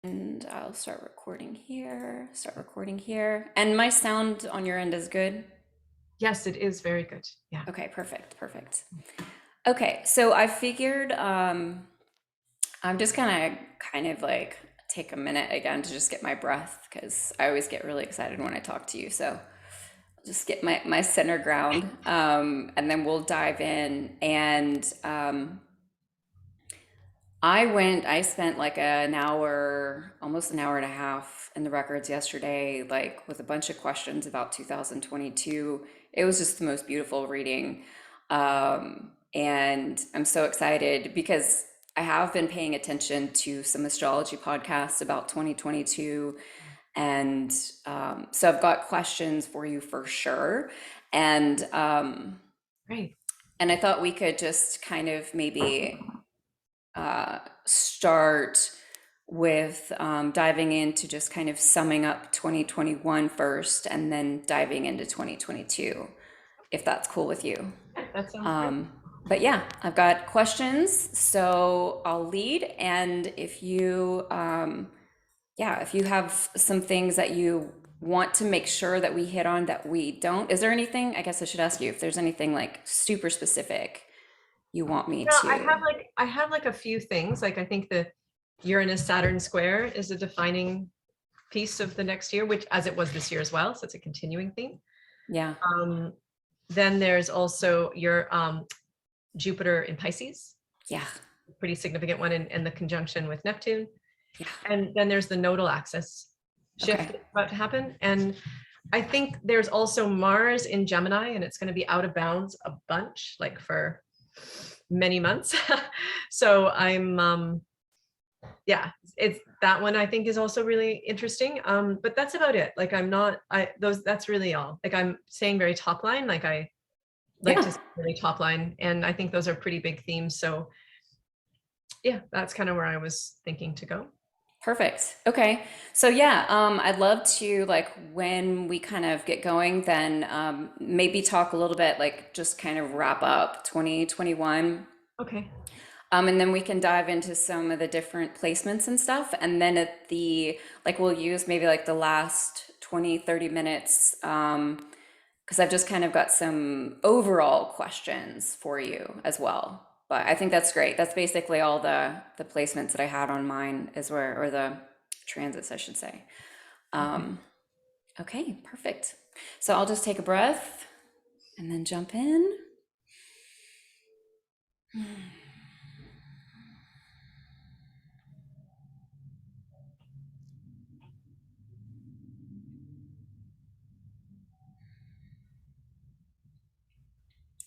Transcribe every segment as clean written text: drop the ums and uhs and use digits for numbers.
And I'll start recording here, And my sound on your end is good? Yes, it is very good. Yeah. Okay, perfect, perfect. Okay, so I figured I'm just gonna kind of like take a minute again to just get my breath because I always get really excited when I talk to you. So I'll just get my center ground, and then we'll dive in. And I spent like an hour, almost an hour and a half in the records yesterday, like with a bunch of questions about 2022. It was just the most beautiful reading. And I'm so excited because I have been paying attention to some astrology podcasts about 2022. And so I've got questions for you for sure. And, um, Great. and I thought we could just kind of maybe start with diving into just kind of summing up 2021 first and then diving into 2022, if that's cool with you. That sounds great. Um, but yeah, I've got questions, so I'll lead. And if you have some things that you want to make sure that we hit on that we don't, is there anything, I guess I should ask you if there's anything like super specific you want me No, to. I have like a few things. Like I think the Uranus Saturn square is a defining piece of the next year, which as it was this year as well. So it's a continuing theme. Yeah. Um, then there's also your Jupiter in Pisces, Yeah. pretty significant one, and the conjunction with Neptune. Yeah. And then there's the Nodal Axis shift Okay. that's about to happen. And I think there's also Mars in Gemini, and it's going to be out of bounds a bunch, like for many months. So I'm yeah, it's that one I think is also really interesting. But that's about it. Like I'm not I those that's really all. Like I'm saying very top line, like I like Yeah. to say really top line. And I think those are pretty big themes. So yeah, that's kind of where I was thinking to go. Perfect. Okay. So yeah, I'd love to like when we kind of get going, then maybe talk a little bit, like just kind of wrap up 2021. Okay. And then we can dive into some of the different placements and stuff. And then at the, like, we'll use maybe like the last 20, 30 minutes, because I've just kind of got some overall questions for you as well. But I think that's great. That's basically all the placements that I had on mine is where, or the transits, I should say. Okay. Okay, perfect. So I'll just take a breath and then jump in.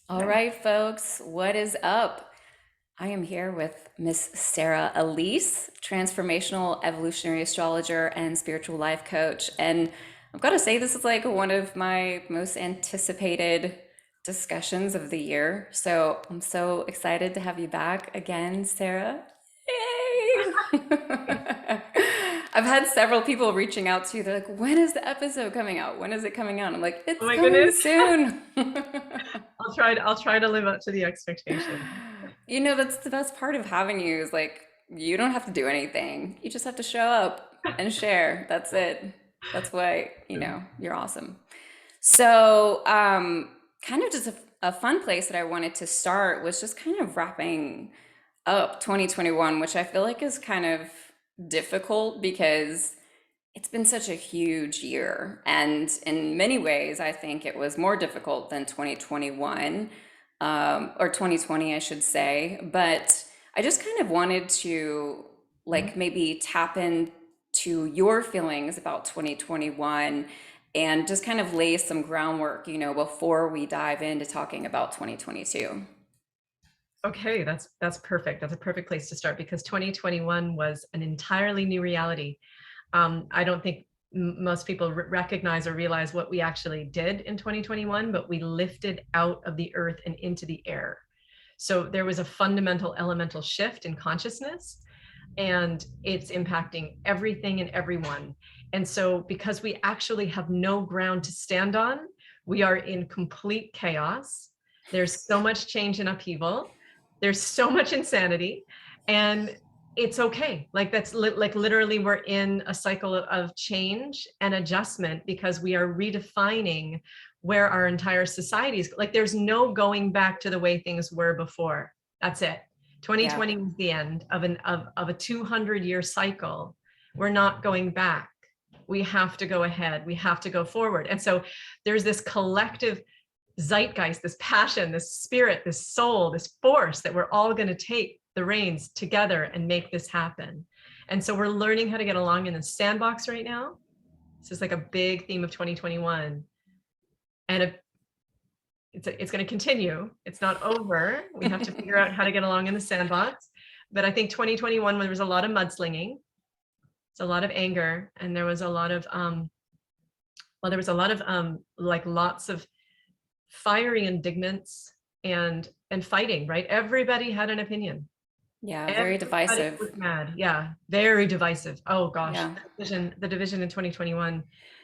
All Right. right, folks, what is up? I am here with Miss Sara Elise, transformational evolutionary astrologer and spiritual life coach. And I've got to say, this is like one of my most anticipated discussions of the year. So I'm so excited to have you back again, Sarah. Yay! I've had several people reaching out to you. They're like, when is the episode coming out? When is it coming out? I'm like, Oh it's my coming goodness. soon. I'll try to live up to the expectation. You know, that's the best part of having you is like, you don't have to do anything. You just have to show up and share. That's it. That's why, you're awesome. So, kind of just a fun place that I wanted to start was just kind of wrapping up 2021, which I feel like is kind of difficult because it's been such a huge year. And in many ways, I think it was more difficult than 2021, or 2020, I should say. But I just kind of wanted to like maybe tap into your feelings about 2021 and just kind of lay some groundwork, before we dive into talking about 2022. Okay, that's perfect. That's a perfect place to start because 2021 was an entirely new reality. I don't think most people recognize or realize what we actually did in 2021, but we lifted out of the earth and into the air. So there was a fundamental elemental shift in consciousness, and it's impacting everything and everyone. And so because we actually have no ground to stand on, we are in complete chaos. There's so much change and upheaval. There's so much insanity. And it's okay. Like that's like literally we're in a cycle of change and adjustment because we are redefining where our entire society is. Like there's no going back to the way things were before. That's it. Yeah. 2020 was the end of a 200-year cycle. We're not going back. We have to go ahead. We have to go forward. And so there's this collective zeitgeist, this passion, this spirit, this soul, this force that we're all going to take the reins together and make this happen. And so we're learning how to get along in the sandbox right now. This is like a big theme of 2021. And it's going to continue. It's not over. We have to figure out how to get along in the sandbox. But I think 2021, there was a lot of mudslinging, it's a lot of anger, and there was a lot of like lots of fiery indignance and fighting, right? Everybody had an opinion. Yeah, very Everybody divisive. was mad. Yeah, very divisive. Oh gosh, Yeah. the division in 2021,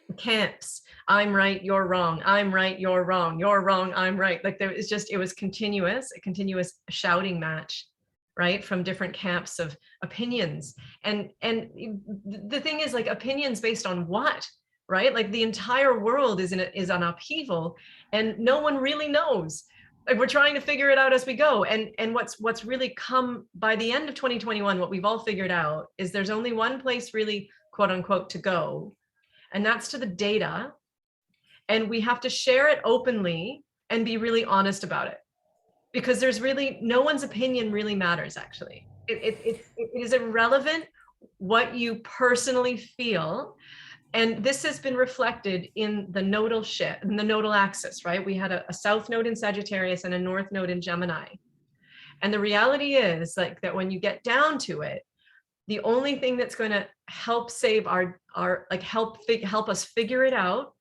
the camps. I'm right, you're wrong. I'm right, you're wrong. You're wrong, I'm right. Like there was just, it was continuous, a continuous shouting match, right, from different camps of opinions. And the thing is, like, opinions based on what, right? Like the entire world is on upheaval, and no one really knows. Like we're trying to figure it out as we go. And what's really come by the end of 2021, what we've all figured out is there's only one place really, quote unquote, to go, and that's to the data. And we have to share it openly and be really honest about it, because there's really no one's opinion really matters. Actually, it is irrelevant what you personally feel. And this has been reflected in the nodal shift, in the nodal axis, right? We had a south node in Sagittarius and a north node in Gemini. And the reality is, like, that when you get down to it, the only thing that's going to help save our like help us figure it out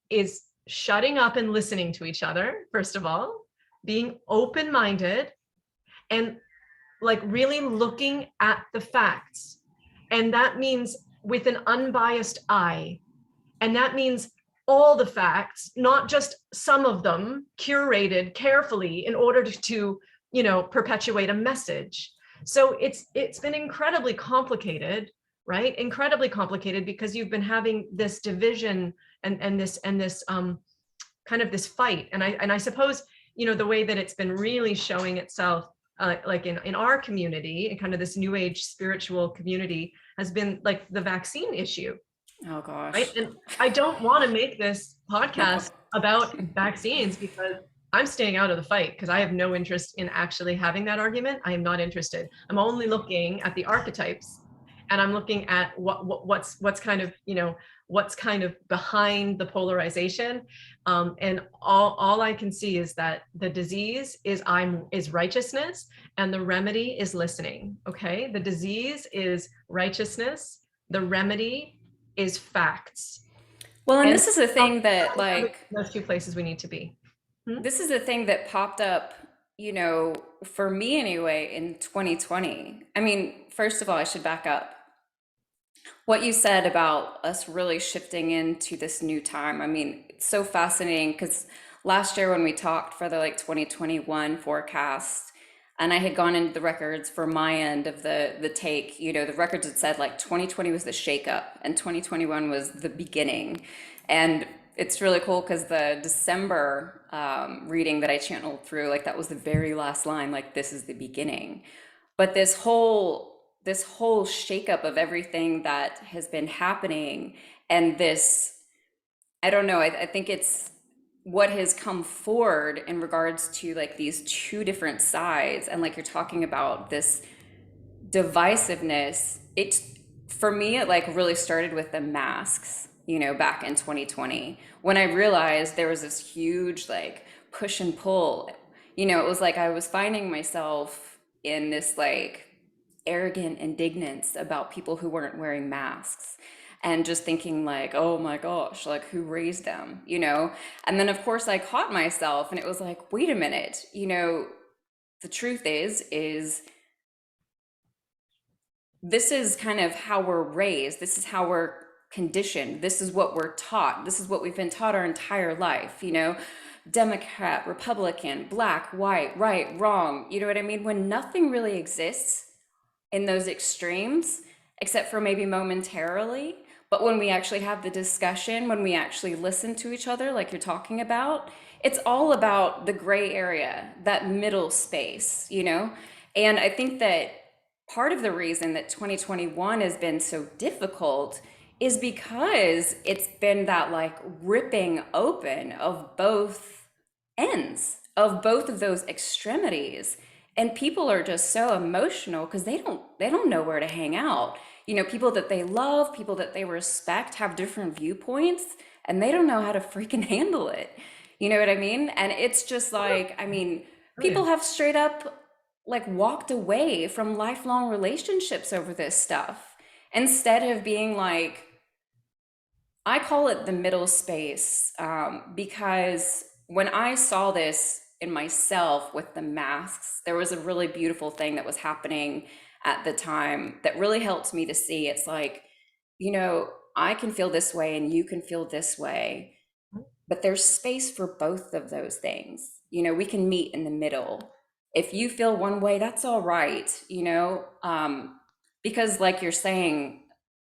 is shutting up and listening to each other, first of all, being open-minded, and like really looking at the facts. And that means with an unbiased eye. And that means all the facts, not just some of them curated carefully in order to, perpetuate a message. So it's been incredibly complicated, right? Incredibly complicated, because you've been having this division and this kind of this fight. And I suppose, the way that it's been really showing itself, like in our community, and kind of this new age spiritual community, has been like the vaccine issue, Oh right? gosh. And I don't want to make this No. podcast about vaccines, because I'm staying out of the fight, because I have no interest in actually having that argument. I am not interested. I'm only looking at the archetypes, and I'm looking at what's kind of, what's kind of behind the polarization. And all I can see is that the disease is righteousness, and the remedy is listening. Okay, the disease is righteousness, the remedy is facts. Well, and And this is the thing that, like, those two places we need to be. Hmm? this is the thing that popped up, for me anyway, in 2020. I mean, first of all, I should back up. What you said about us really shifting into this new time. I mean, it's so fascinating because last year when we talked for the like 2021 forecast, and I had gone into the records for my end of the take, the records had said like 2020 was the shakeup and 2021 was the beginning. And it's really cool because the December reading that I channeled through, like that was the very last line, like this is the beginning. But this whole shakeup of everything that has been happening, and this, I don't know, I think it's what has come forward in regards to like these two different sides, and like you're talking about this divisiveness. It's, for me, it like really started with the masks, back in 2020, when I realized there was this huge like push and pull. It was like I was finding myself in this like arrogant indignance about people who weren't wearing masks, and just thinking like, oh my gosh, like who raised them. And then of course I caught myself, and it was like, wait a minute, the truth is this is kind of how we're raised. This is how we're conditioned. This is what we're taught. This is what we've been taught our entire life, Democrat, Republican, black, white, right, wrong. You know what I mean? When nothing really exists in those extremes, except for maybe momentarily. But when we actually have the discussion, when we actually listen to each other, like you're talking about, it's all about the gray area, that middle space, you know? And I think that part of the reason that 2021 has been so difficult is because it's been that like ripping open of both ends of both of those extremities, and people are just so emotional because they don't know where to hang out. You know, people that they love, people that they respect have different viewpoints, and they don't know how to freaking handle it. You know what I mean? And it's just like, I mean, Oh yeah. people have straight up like walked away from lifelong relationships over this stuff instead of being like, I call it the middle space, because when I saw this in myself with the masks, there was a really beautiful thing that was happening at the time that really helped me to see it's like, you know, I can feel this way and you can feel this way, but there's space for both of those things. You know, we can meet in the middle. If you feel one way, that's all right, you know, because like you're saying,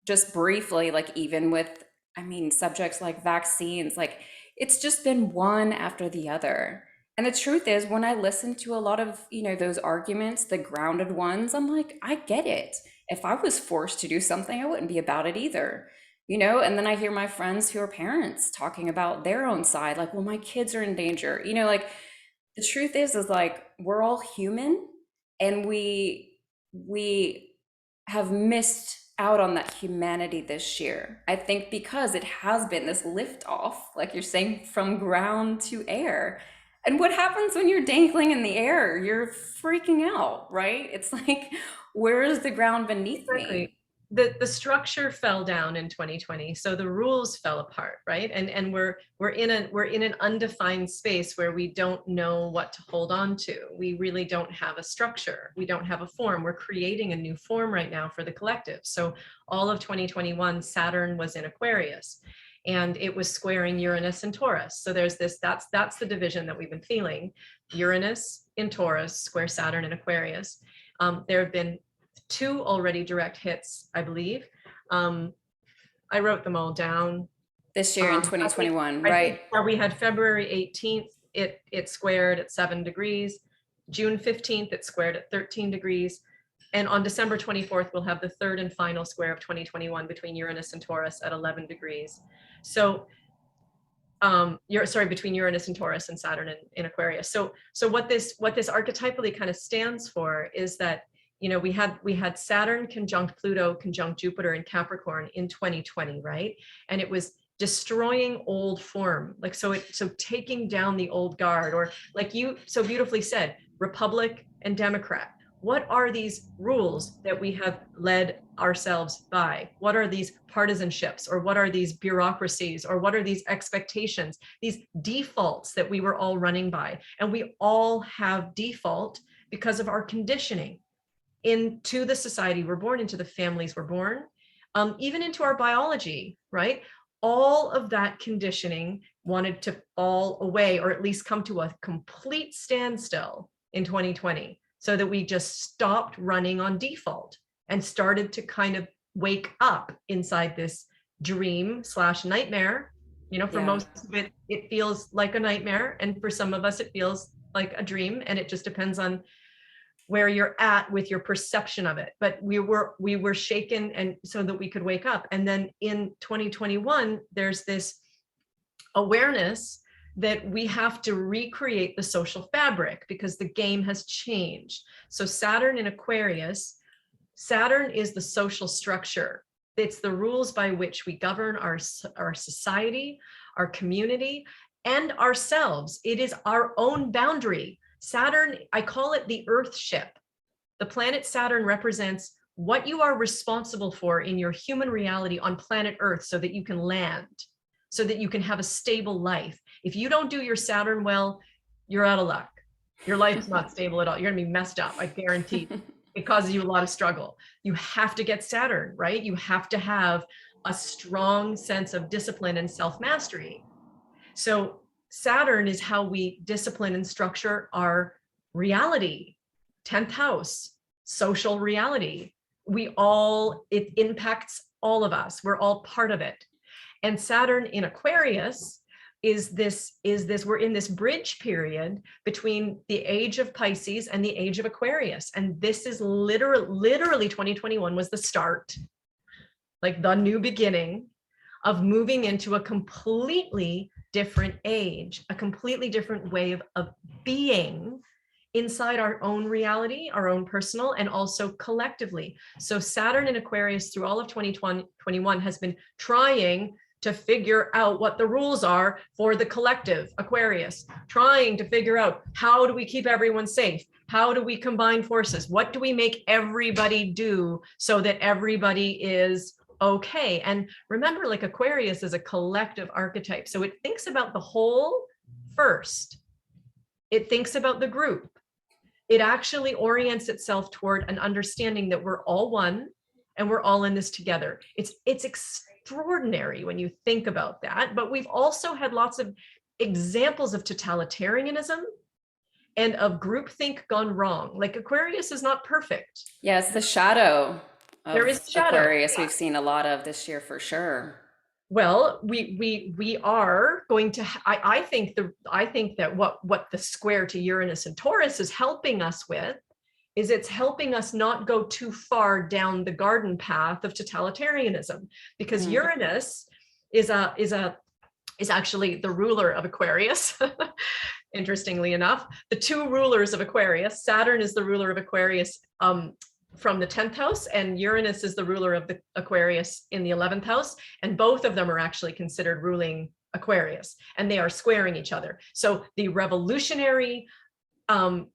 just briefly, like even with, I mean, subjects like vaccines, like it's just been one after the other. And the truth is, when I listen to a lot of, you know, those arguments, the grounded ones, I'm like, I get it. If I was forced to do something, I wouldn't be about it either. You know, and then I hear my friends who are parents talking about their own side, like, well, my kids are in danger. You know, like the truth is like we're all human, and we have missed out on that humanity this year. I think because it has been this lift off, like you're saying, from ground to air. And what happens when you're dangling in the air? You're freaking out, right? It's like, where is the ground beneath Exactly. me? The structure fell down in 2020, so the rules fell apart, right? And we're in an undefined space where we don't know what to hold on to. We really don't have a structure. We don't have a form. We're creating a new form right now for the collective. So all of 2021, Saturn was in Aquarius, and it was squaring Uranus and Taurus. So there's this, that's the division that we've been feeling. Uranus in Taurus, square Saturn in Aquarius. There have been two already direct hits, I believe. Um, I wrote them all down. This year in I think 2021, I think right? we had February 18th, it squared at 7 degrees. June 15th, it squared at 13 degrees. And on December 24th, we'll have the third and final square of 2021 between Uranus and Taurus at 11 degrees. So you're sorry, between Uranus and Taurus and Saturn in Aquarius. So what this archetypally kind of stands for is that, you know, we had Saturn conjunct Pluto conjunct Jupiter in Capricorn in 2020, right? And it was destroying old form, like so taking down the old guard, or like you so beautifully said, Republic and Democrat. What are these rules that we have led ourselves by? What are these partisanships, or what are these bureaucracies, or what are these expectations, these defaults that we were all running by? And we all have default because of our conditioning into the society we're born, into the families we're born, even into our biology, right? All of that conditioning wanted to fall away, or at least come to a complete standstill in 2020, so that we just stopped running on default and started to kind of wake up inside this dream slash nightmare. You know, for Yeah. most of it, it feels like a nightmare. And for some of us, it feels like a dream. And it just depends on where you're at with your perception of it. But we were shaken, and so that we could wake up. And then in 2021, there's this awareness that we have to recreate the social fabric because the game has changed. So Saturn in Aquarius, Saturn is the social structure. It's the rules by which we govern our society, our community, and ourselves. It is our own boundary. Saturn, I call it the Earth ship. The planet Saturn represents what you are responsible for in your human reality on planet Earth, so that you can land, so that you can have a stable life. If you don't do your Saturn well, you're out of luck. Your life's not stable at all. You're gonna be messed up, I guarantee. It causes you a lot of struggle. You have to get Saturn, right? You have to have a strong sense of discipline and self-mastery. So Saturn is how we discipline and structure our reality. 10th house. social reality. It impacts all of us. We're all part of it. And Saturn in Aquarius is this, we're in this bridge period between the age of Pisces and the age of Aquarius. And this is literally 2021 was the start, like the new beginning of moving into a completely different age, a completely different way of being inside our own reality, our own personal, and also collectively. So Saturn in Aquarius through all of 2021 has been trying to figure out what the rules are for the collective Aquarius, trying to figure out how do we keep everyone safe? How do we combine forces? What do we make everybody do so that everybody is okay? And remember, like Aquarius is a collective archetype. So it thinks about the whole first. It thinks about the group. It actually orients itself toward an understanding that we're all one and we're all in this together. It's extraordinary when you think about that, but we've also had lots of examples of totalitarianism and of groupthink gone wrong. Like Aquarius is not perfect. Yeah, it's the shadow There is of shadow. Aquarius we've seen a lot of this year for sure. Well, we are going to. I think that what the square to Uranus and Taurus is helping us with is it's helping us not go too far down the garden path of totalitarianism, because Uranus is actually the ruler of Aquarius. Interestingly enough, the two rulers of Aquarius, Saturn is the ruler of Aquarius from the 10th house, and Uranus is the ruler of the Aquarius in the 11th house. And both of them are actually considered ruling Aquarius, and they are squaring each other. So the revolutionary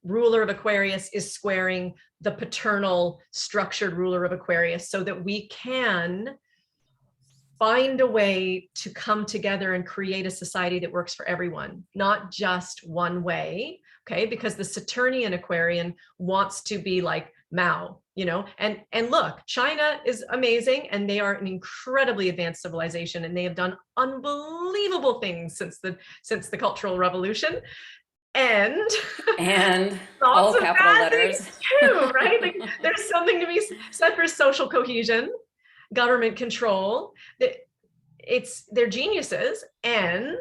ruler of Aquarius is squaring the paternal structured ruler of Aquarius, so that we can find a way to come together and create a society that works for everyone, not just one way. Okay, because the Saturnian Aquarian wants to be like Mao, and look, China is amazing, and they are an incredibly advanced civilization, and they have done unbelievable things since the Cultural Revolution, and all lots of capital bad letters things too, right? Like there's something to be said for social cohesion, government control. They're geniuses, and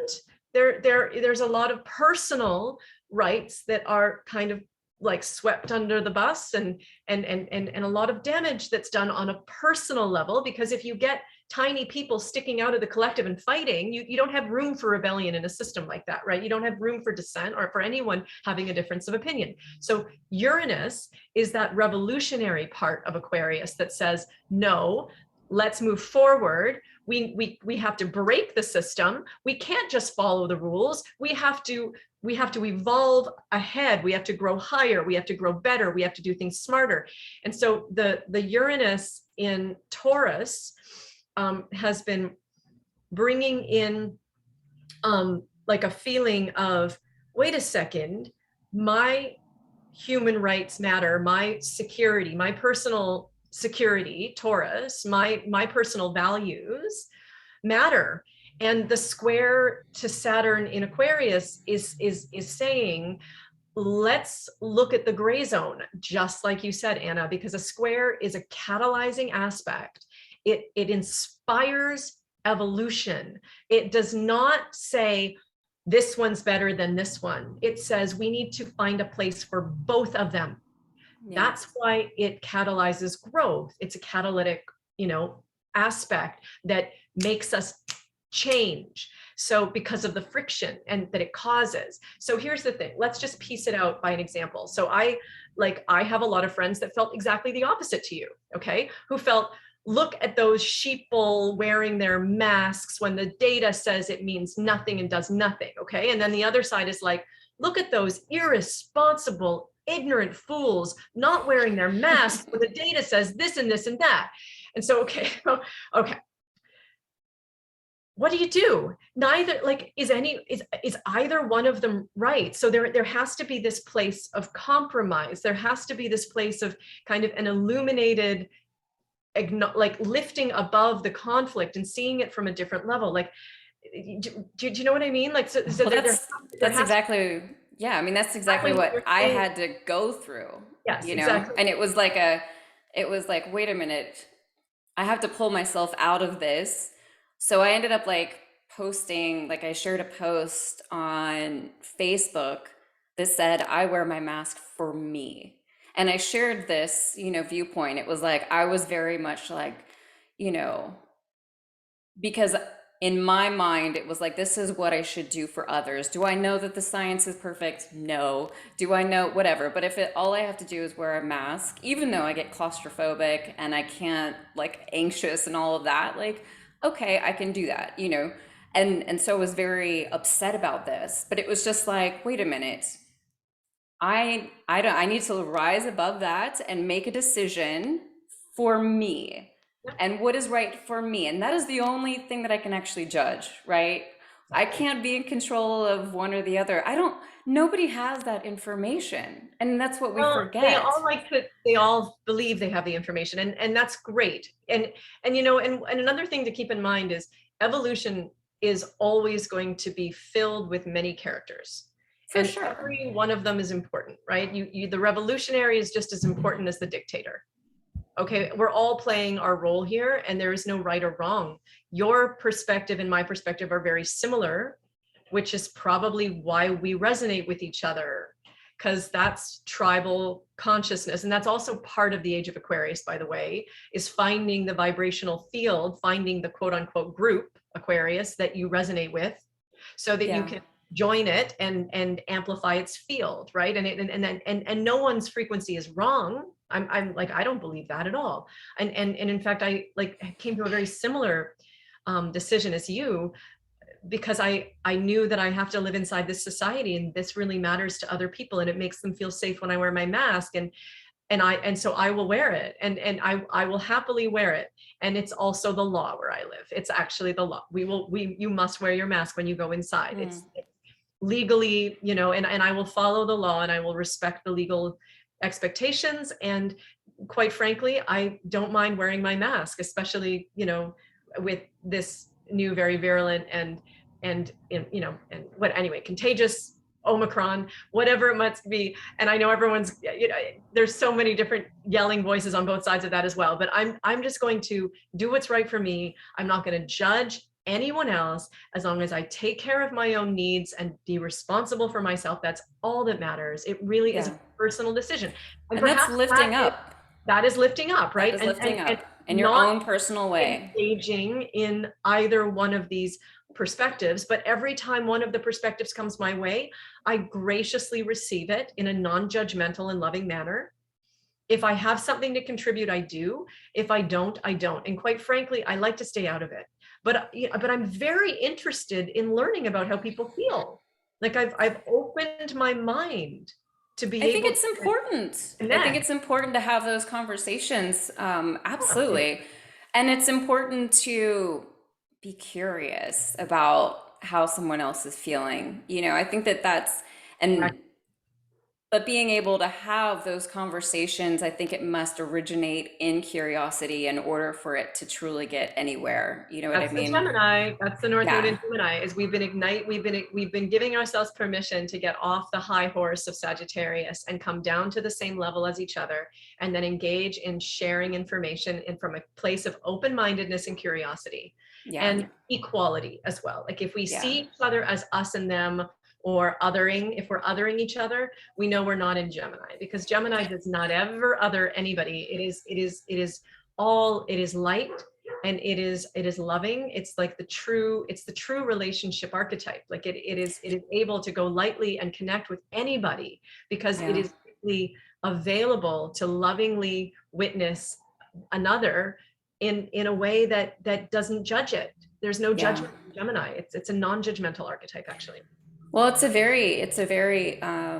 there's a lot of personal rights that are kind of like swept under the bus, and a lot of damage that's done on a personal level, because if you get tiny people sticking out of the collective and fighting, you don't have room for rebellion in a system like that, right? You don't have room for dissent or for anyone having a difference of opinion. So Uranus is that revolutionary part of Aquarius that says, no, let's move forward. We have to break the system. We can't just follow the rules. We have to evolve ahead. We have to grow higher. We have to grow better. We have to do things smarter. And so the Uranus in Taurus has been bringing in like a feeling of, wait a second, my human rights matter, my security, my personal security, Taurus, my personal values matter. And the square to Saturn in Aquarius is saying, let's look at the gray zone, just like you said, Anna, because a square is a catalyzing aspect. It inspires evolution. It does not say this one's better than this one. It says we need to find a place for both of them. Yeah. That's why it catalyzes growth. It's a catalytic, aspect that makes us change. So because of the friction and that it causes. So here's the thing, let's just piece it out by an example. So I have a lot of friends that felt exactly the opposite to you, okay? Who felt, look at those sheeple wearing their masks when the data says it means nothing and does nothing, okay? And then the other side is like, look at those irresponsible, ignorant fools not wearing their masks when the data says this and this and that. And so, okay. What do you do? Neither, like, is either one of them right? So there has to be this place of compromise. There has to be this place of kind of an illuminated, like lifting above the conflict and seeing it from a different level. Like, do you know what I mean? Like, so well, that's exactly Yeah, I mean, that's exactly Exactly what what you're I saying. had to go through, Yes, you know? exactly. And it was like, wait a minute, I have to pull myself out of this. So I ended up like posting, like I shared a post on Facebook that said, I wear my mask for me. And I shared this, viewpoint. It was like, I was very much like, you know, because in my mind it was like, this is what I should do for others. Do I know that the science is perfect? No. Do I know? Whatever. But if it all I have to do is wear a mask, even though I get claustrophobic and I can't, like, anxious and all of that, like, okay, I can do that, and so I was very upset about this, but it was just like, wait a minute, I need to rise above that and make a decision for me Yep, and what is right for me. And that is the only thing that I can actually judge, right? I exactly. can't be in control of one or the other. Nobody has that information. And that's what we Well, they all forget. like to, they all believe they have the information, and that's great. And and another thing to keep in mind is evolution is always going to be filled with many characters. For And sure. every one of them is important, right? The revolutionary is just as important as the dictator. Okay, we're all playing our role here, and there is no right or wrong. Your perspective and my perspective are very similar, which is probably why we resonate with each other, because that's tribal consciousness. And that's also part of the age of Aquarius, by the way, is finding the vibrational field, finding the quote unquote group Aquarius that you resonate with, so that you Yeah. can join it and amplify its field, right? And no one's frequency is wrong. I'm like, I don't believe that at all. And in fact, I like came to a very similar decision as you, because I knew that I have to live inside this society, and this really matters to other people, and it makes them feel safe when I wear my mask, and so I will wear it, and I will happily wear it. And it's also the law where I live. It's actually the law. You must wear your mask when you go inside. Mm. It's legally, and I will follow the law, and I will respect the legal expectations. And quite frankly, I don't mind wearing my mask, especially, with this new, very virulent and what, anyway, contagious Omicron, whatever it must be. And I know everyone's, there's so many different yelling voices on both sides of that as well. But I'm just going to do what's right for me. I'm not going to judge anyone else, as long as I take care of my own needs and be responsible for myself. That's all that matters. It really is a Yeah. personal decision. And And that's perhaps lifting up. that is lifting up, That right? is And lifting and up in your not own personal way. engaging in either one of these perspectives, but every time one of the perspectives comes my way, I graciously receive it in a non-judgmental and loving manner. If I have something to contribute, I do. If I don't, I don't. And quite frankly, I like to stay out of it. But I'm very interested in learning about how people feel. Like I've opened my mind to I be think able it's to important. I think connect. it's important to have those conversations. Yeah, Absolutely. And it's important to be curious about how someone else is feeling. I think that and but being able to have those conversations, I think it must originate in curiosity in order for it to truly get anywhere. You know what I that's the mean? Gemini. That's the North Node Yeah. in Gemini. Is we've been giving ourselves permission to get off the high horse of Sagittarius and come down to the same level as each other, and then engage in sharing information and from a place of open-mindedness and curiosity, Yeah. and equality as well. Like if we Yeah. see each other as us and them, or othering, if we're othering each other, we know we're not in Gemini, because Gemini does not ever other anybody. It is light, and it is loving. It's like it's the true relationship archetype. Like it is able to go lightly and connect with anybody, because it Yeah. is really available to lovingly witness another in a way that doesn't judge it. There's no Yeah. judgment in Gemini. It's a non-judgmental archetype, actually. Well, it's a very, I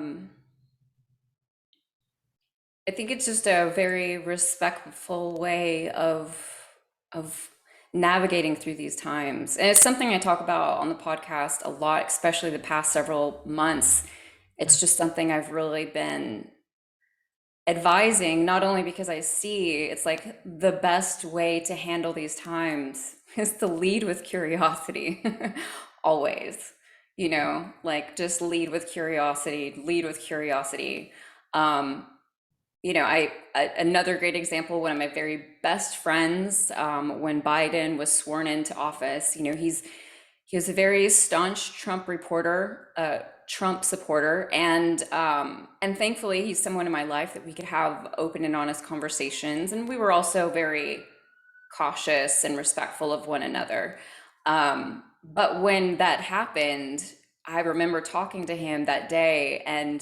think it's just a very respectful way of navigating through these times. And it's something I talk about on the podcast a lot, especially the past several months. Yeah. It's just something I've really been advising, not only because I see it's like the best way to handle these times is to lead with curiosity always. like just lead with curiosity, lead with curiosity. Um, another great example, one of my very best friends, when Biden was sworn into office, he was a very staunch Trump reporter, Trump supporter, and thankfully he's someone in my life that we could have open and honest conversations, and we were also very cautious and respectful of one another. But when that happened, I remember talking to him that day, and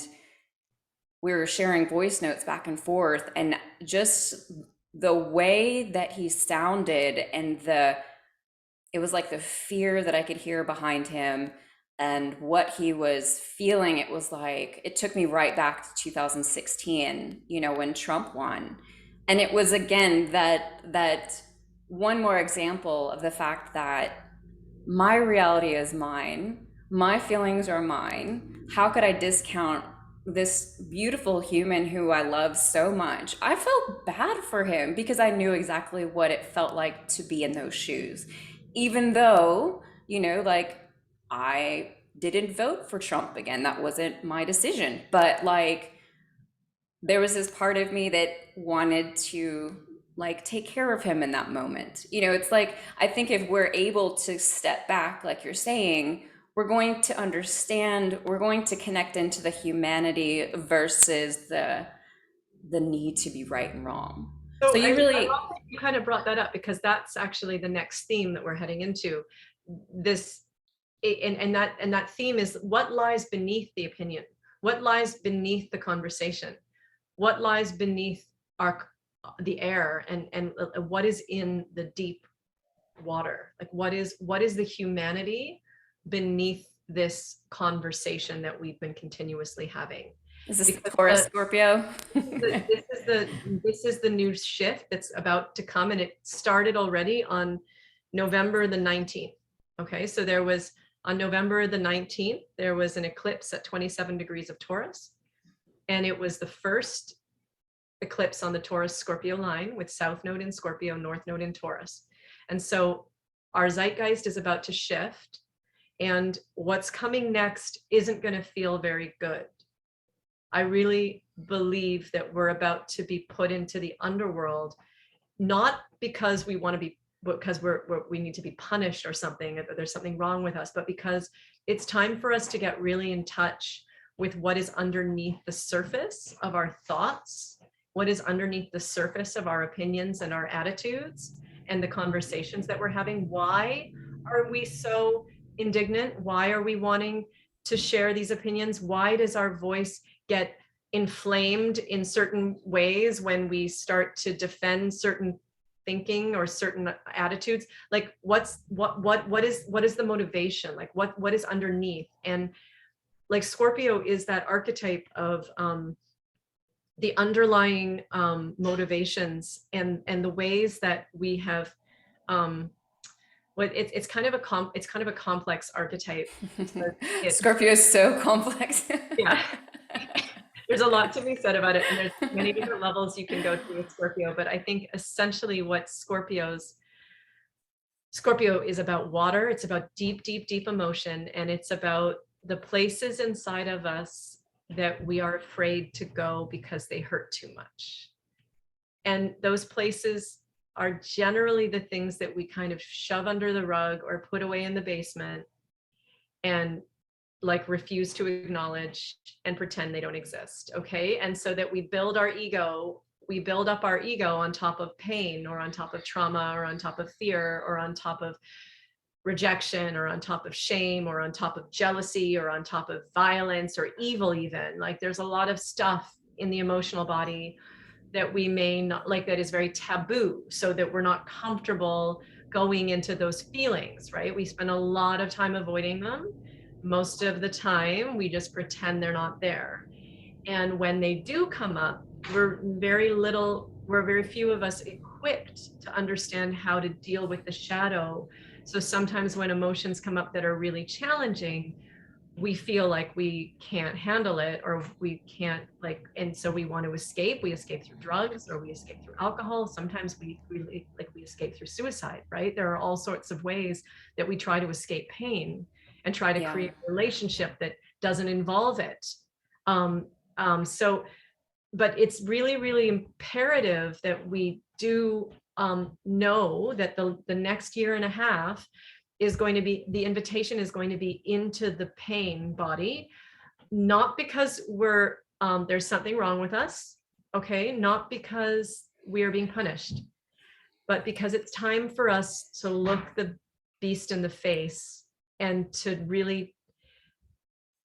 we were sharing voice notes back and forth, and just the way that he sounded, and it was like the fear that I could hear behind him and what he was feeling. It was like it took me right back to 2016, when Trump won. And it was again that one more example of the fact that my reality is mine, my feelings are mine. How could I discount this beautiful human who I love so much? I felt bad for him because I knew exactly what it felt like to be in those shoes. Even though, like, I didn't vote for Trump again. That wasn't my decision. But like, there was this part of me that wanted to like take care of him in that moment. It's like, I think if we're able to step back, like you're saying, we're going to understand, we're going to connect into the humanity versus the need to be right and wrong. So So I you love really, that you kind of brought that up, because that's actually the next theme that we're heading into. This and that theme is what lies beneath the opinion, what lies beneath the conversation, what lies beneath our the air, and what is in the deep water, like what is the humanity beneath this conversation that we've been continuously having. is this Because Taurus Scorpio? this is the new shift that's about to come, and it started already on November the 19th. Okay, so there was on November the 19th, there was an eclipse at 27 degrees of Taurus, and it was the first eclipse on the Taurus Scorpio line, with South Node in Scorpio, North Node in Taurus. And so our zeitgeist is about to shift, and what's coming next isn't going to feel very good. I really believe that we're about to be put into the underworld, not because we want to be, because we need to be punished or something, or there's something wrong with us, but because it's time for us to get really in touch with what is underneath the surface of our thoughts, what is underneath the surface of our opinions and our attitudes and the conversations that we're having. Why are we so indignant? Why are we wanting to share these opinions? Why does our voice get inflamed in certain ways when we start to defend certain thinking or certain attitudes? Like what is the motivation? Like what is underneath? And like Scorpio is that archetype of the underlying motivations and the ways that we have it's kind of a complex archetype. It Scorpio is so complex. Yeah. There's a lot to be said about it, and there's many different levels you can go to with Scorpio, but I think essentially what Scorpio is about water. It's about deep, deep, deep emotion, and it's about the places inside of us that we are afraid to go because they hurt too much. And those places are generally the things that we kind of shove under the rug or put away in the basement and like refuse to acknowledge and pretend they don't exist. Okay. And so that we build our ego, we build up our ego on top of pain or on top of trauma or on top of fear or on top of rejection or on top of shame or on top of jealousy or on top of violence or evil. Even like there's a lot of stuff in the emotional body that we may not like, that is very taboo, so that we're not comfortable going into those feelings, right? We spend a lot of time avoiding them. Most of the time we just pretend they're not there, and when they do come up, we're very few of us equipped to understand how to deal with the shadow. So sometimes when emotions come up that are really challenging, we feel like we can't handle it, or we can't and so we want to escape. We escape through drugs, or we escape through alcohol. Sometimes we escape through suicide, right? There are all sorts of ways that we try to escape pain. and try to Yeah. create a relationship that doesn't involve it. So, but it's really, really imperative that we do know that the next year and a half is going to be, the invitation is going to be into the pain body, not because we're there's something wrong with us, okay, not because we are being punished, but because it's time for us to look the beast in the face and to really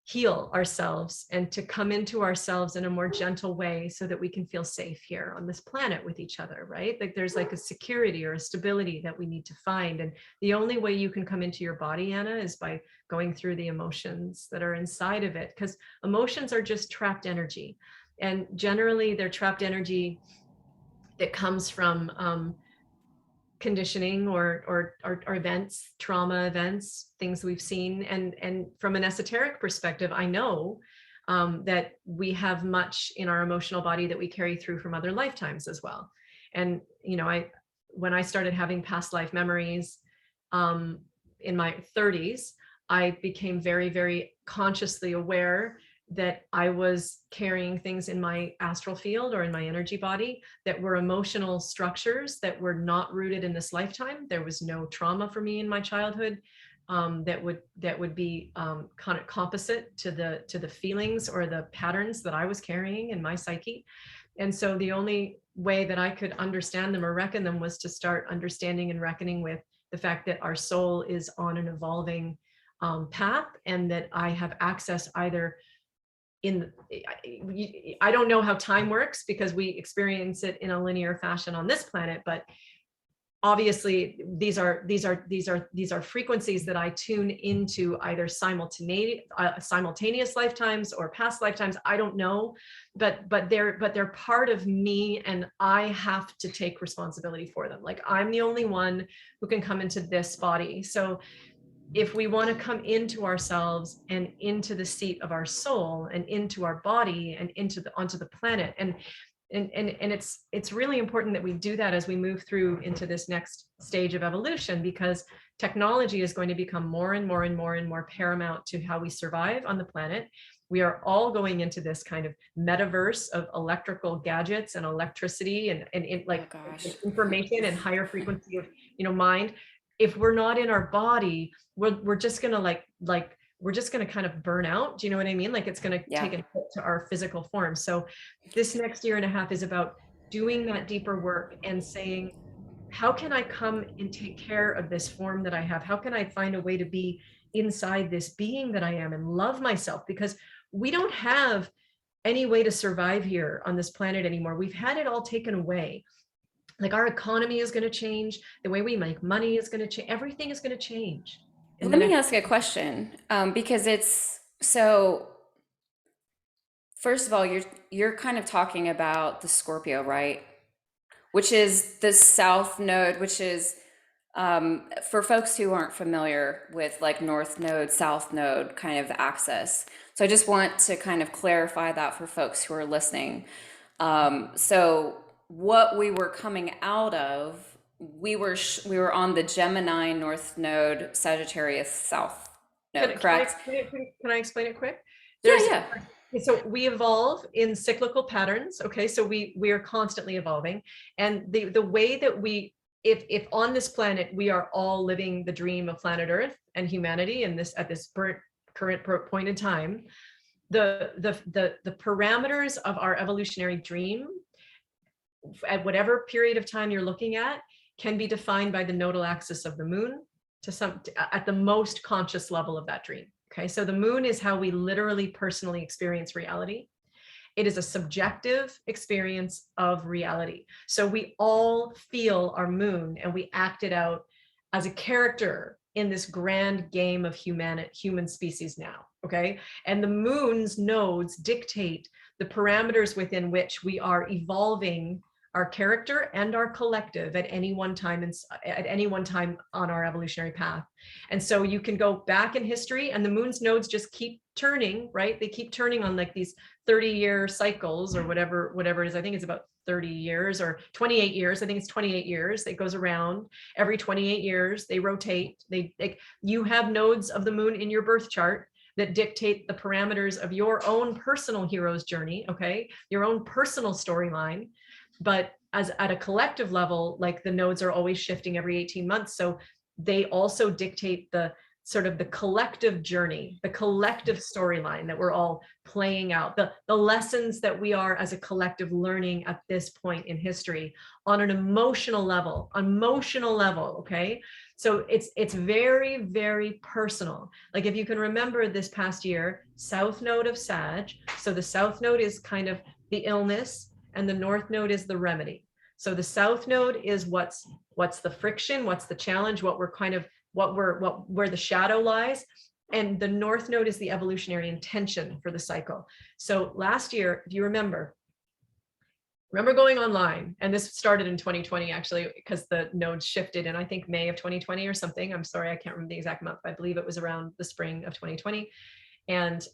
heal ourselves and to come into ourselves in a more gentle way so that we can feel safe here on this planet with each other, right? Like there's like a security or a stability that we need to find. And the only way you can come into your body, Anna, is by going through the emotions that are inside of it, because emotions are just trapped energy. And generally they're trapped energy that comes from conditioning or events, trauma events, things we've seen. And from an esoteric perspective, I know that we have much in our emotional body that we carry through from other lifetimes as well. And, you know, when I started having past life memories in my 30s, I became very, very consciously aware that I was carrying things in my astral field or in my energy body that were emotional structures that were not rooted in this lifetime. There was no trauma for me in my childhood that would be kind of composite to the feelings or the patterns that I was carrying in my psyche. And so the only way that I could understand them or reckon them was to start understanding and reckoning with the fact that our soul is on an evolving path, and that I have access either in, I don't know how time works because we experience it in a linear fashion on this planet, but obviously these are frequencies that I tune into either simultaneous lifetimes or past lifetimes. I don't know, but they're part of me, and I have to take responsibility for them. Like I'm the only one who can come into this body. So if we want to come into ourselves and into the seat of our soul and into our body and onto the planet, and it's really important that we do that as we move through into this next stage of evolution, because technology is going to become more and more and more and more paramount to how we survive on the planet. We are all going into this kind of metaverse of electrical gadgets and electricity and Oh like gosh. information and higher frequency of, you know, mind. If we're not in our body, we're just gonna we're just gonna kind of burn out. Do you know what I mean? Like it's gonna Yeah. take a hit to our physical form. So this next year and a half is about doing that deeper work and saying, how can I come and take care of this form that I have? How can I find a way to be inside this being that I am and love myself? Because we don't have any way to survive here on this planet anymore. We've had it all taken away. Like our economy is going to change, the way we make money is going to change, everything is going to change in the Let me next. ask you a question, because it's so. First of all, you're kind of talking about the Scorpio, right? Which is the south node, which is for folks who aren't familiar with like north node, south node kind of axis. So I just want to kind of clarify that for folks who are listening. So what we were coming out of, we were on the Gemini north node, Sagittarius south node, Can I correct? explain it? Can I explain it quick? Yeah, There's yeah. so we evolve in cyclical patterns. Okay, so we are constantly evolving, and the way that we, if on this planet we are all living the dream of planet Earth and humanity in this at this current point in time, the parameters of our evolutionary dream at whatever period of time you're looking at can be defined by the nodal axis of the moon at the most conscious level of that dream. Okay, so the moon is how we literally personally experience reality. It is a subjective experience of reality. So we all feel our moon and we act it out as a character in this grand game of human species now. Okay, and the moon's nodes dictate the parameters within which we are evolving our character and our collective at any one time on our evolutionary path. And so you can go back in history, and the moon's nodes just keep turning, right? They keep turning on like these 30-year cycles or whatever it is. I think it's about 30 years or 28 years. I think it's 28 years. It goes around every 28 years. They rotate. They like, you have nodes of the moon in your birth chart that dictate the parameters of your own personal hero's journey, okay? Your own personal storyline. But as at a collective level, like the nodes are always shifting every 18 months. So they also dictate the sort of the collective journey, the collective storyline that we're all playing out, the lessons that we are as a collective learning at this point in history on an emotional level, okay? So it's very, very personal. Like if you can remember this past year, South Node of Sag, so the South Node is kind of the illness and the North Node is the remedy. So the South Node is what's the friction, what's the challenge, what we're kind of where the shadow lies, and the North Node is the evolutionary intention for the cycle. So last year, if you remember going online, and this started in 2020 actually, because the nodes shifted in I think May of 2020 or something. I'm sorry, I can't remember the exact month. I believe it was around the spring of 2020. And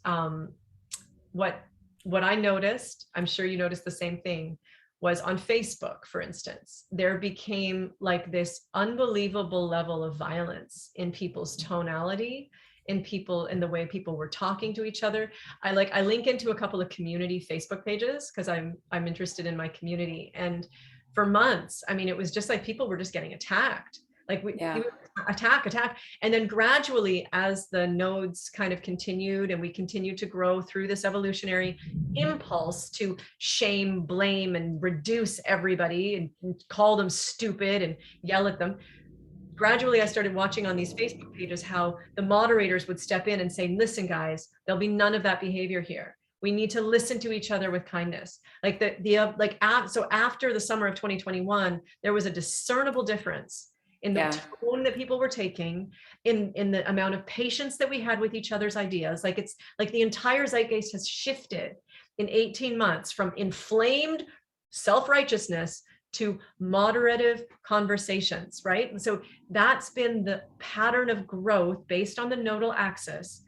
what I noticed, I'm sure you noticed the same thing, was on Facebook, for instance, there became like this unbelievable level of violence in people's tonality, in the way people were talking to each other. I link into a couple of community Facebook pages because I'm interested in my community. And for months, I mean, it was just like people were just getting attacked. Like people attack. And then gradually, as the nodes kind of continued and we continued to grow through this evolutionary impulse to shame, blame, and reduce everybody and call them stupid and yell at them, gradually I started watching on these Facebook pages how the moderators would step in and say, listen, guys, there'll be none of that behavior here. We need to listen to each other with kindness. So after the summer of 2021, there was a discernible difference in the tone that people were taking, in the amount of patience that we had with each other's ideas. Like it's like the entire zeitgeist has shifted in 18 months from inflamed self-righteousness to moderative conversations, right? And so that's been the pattern of growth based on the nodal axis,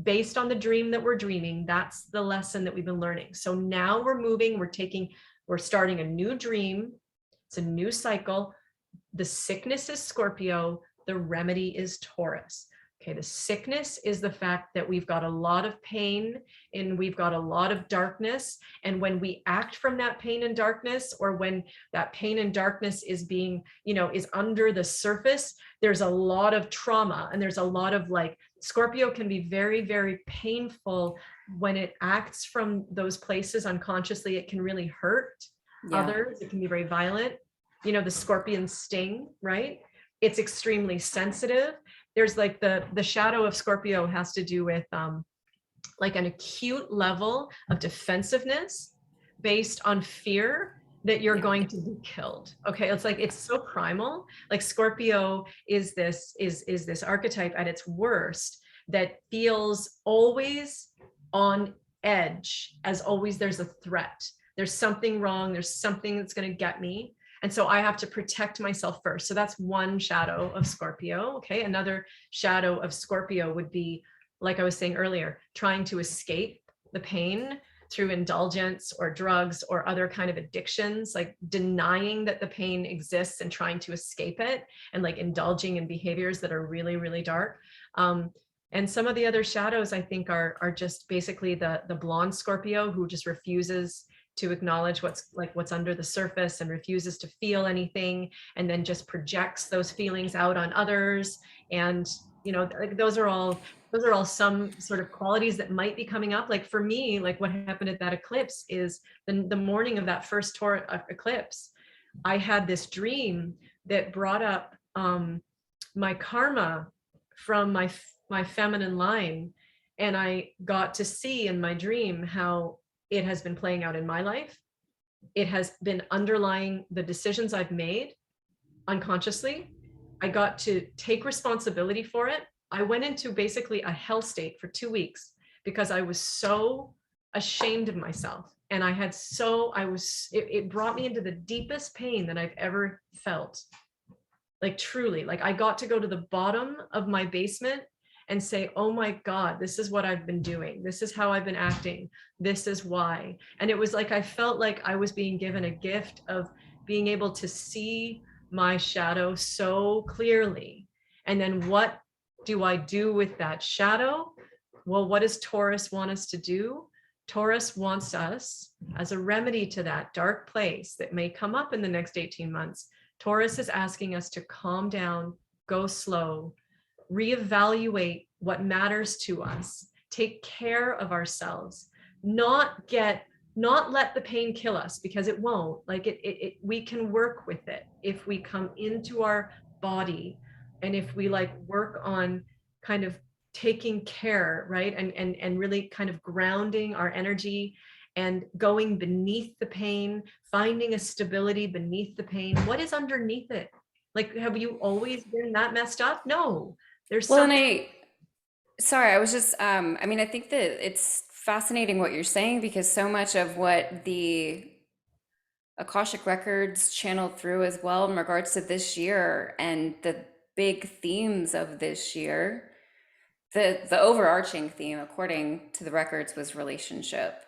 based on the dream that we're dreaming. That's the lesson that we've been learning. So now we're starting a new dream. It's a new cycle. The sickness is Scorpio, the remedy is Taurus. Okay, the sickness is the fact that we've got a lot of pain and we've got a lot of darkness. And when we act from that pain and darkness, or when that pain and darkness is being, is under the surface, there's a lot of trauma and there's a lot of Scorpio can be very, very painful when it acts from those places unconsciously. It can really hurt others. It can be very violent. The scorpion sting, right? It's extremely sensitive. There's the shadow of Scorpio has to do with an acute level of defensiveness based on fear that you're going to be killed. Okay, it's so primal. Like Scorpio is this archetype at its worst that feels always on edge, as always there's a threat. There's something wrong. There's something that's going to get me. And so I have to protect myself first. So that's one shadow of Scorpio. Okay. Another shadow of Scorpio would be, like I was saying earlier, trying to escape the pain through indulgence or drugs or other kind of addictions, like denying that the pain exists and trying to escape it, and indulging in behaviors that are really, really dark. And some of the other shadows I think are just basically the blonde Scorpio who just refuses to acknowledge what's under the surface and refuses to feel anything, and then just projects those feelings out on others. And those are all some sort of qualities that might be coming up. Like for me, what happened at that eclipse is the morning of that first Taurus eclipse, I had this dream that brought up my karma from my feminine line, and I got to see in my dream how it has been playing out in my life. It has been underlying the decisions I've made unconsciously. I got to take responsibility for it. I went into basically a hell state for 2 weeks because I was so ashamed of myself. And it brought me into the deepest pain that I've ever felt. Truly, I got to go to the bottom of my basement and say, oh my God, this is what I've been doing. This is how I've been acting. This is why. And it was like, I felt like I was being given a gift of being able to see my shadow so clearly. And then what do I do with that shadow? Well, what does Taurus want us to do? Taurus wants us, as a remedy to that dark place that may come up in the next 18 months, Taurus is asking us to calm down, go slow, reevaluate what matters to us, take care of ourselves, not let the pain kill us, because it won't. Like we can work with it if we come into our body, and if we like work on kind of taking care, right? And really kind of grounding our energy and going beneath the pain, finding a stability beneath the pain. What is underneath it? Like, have you always been that messed up? No, there's Well, and something. sorry, I was just, I mean, I think that it's fascinating what you're saying because so much of what the Akashic Records channeled through as well in regards to this year and the big themes of this year, the overarching theme, according to the records, was relationship.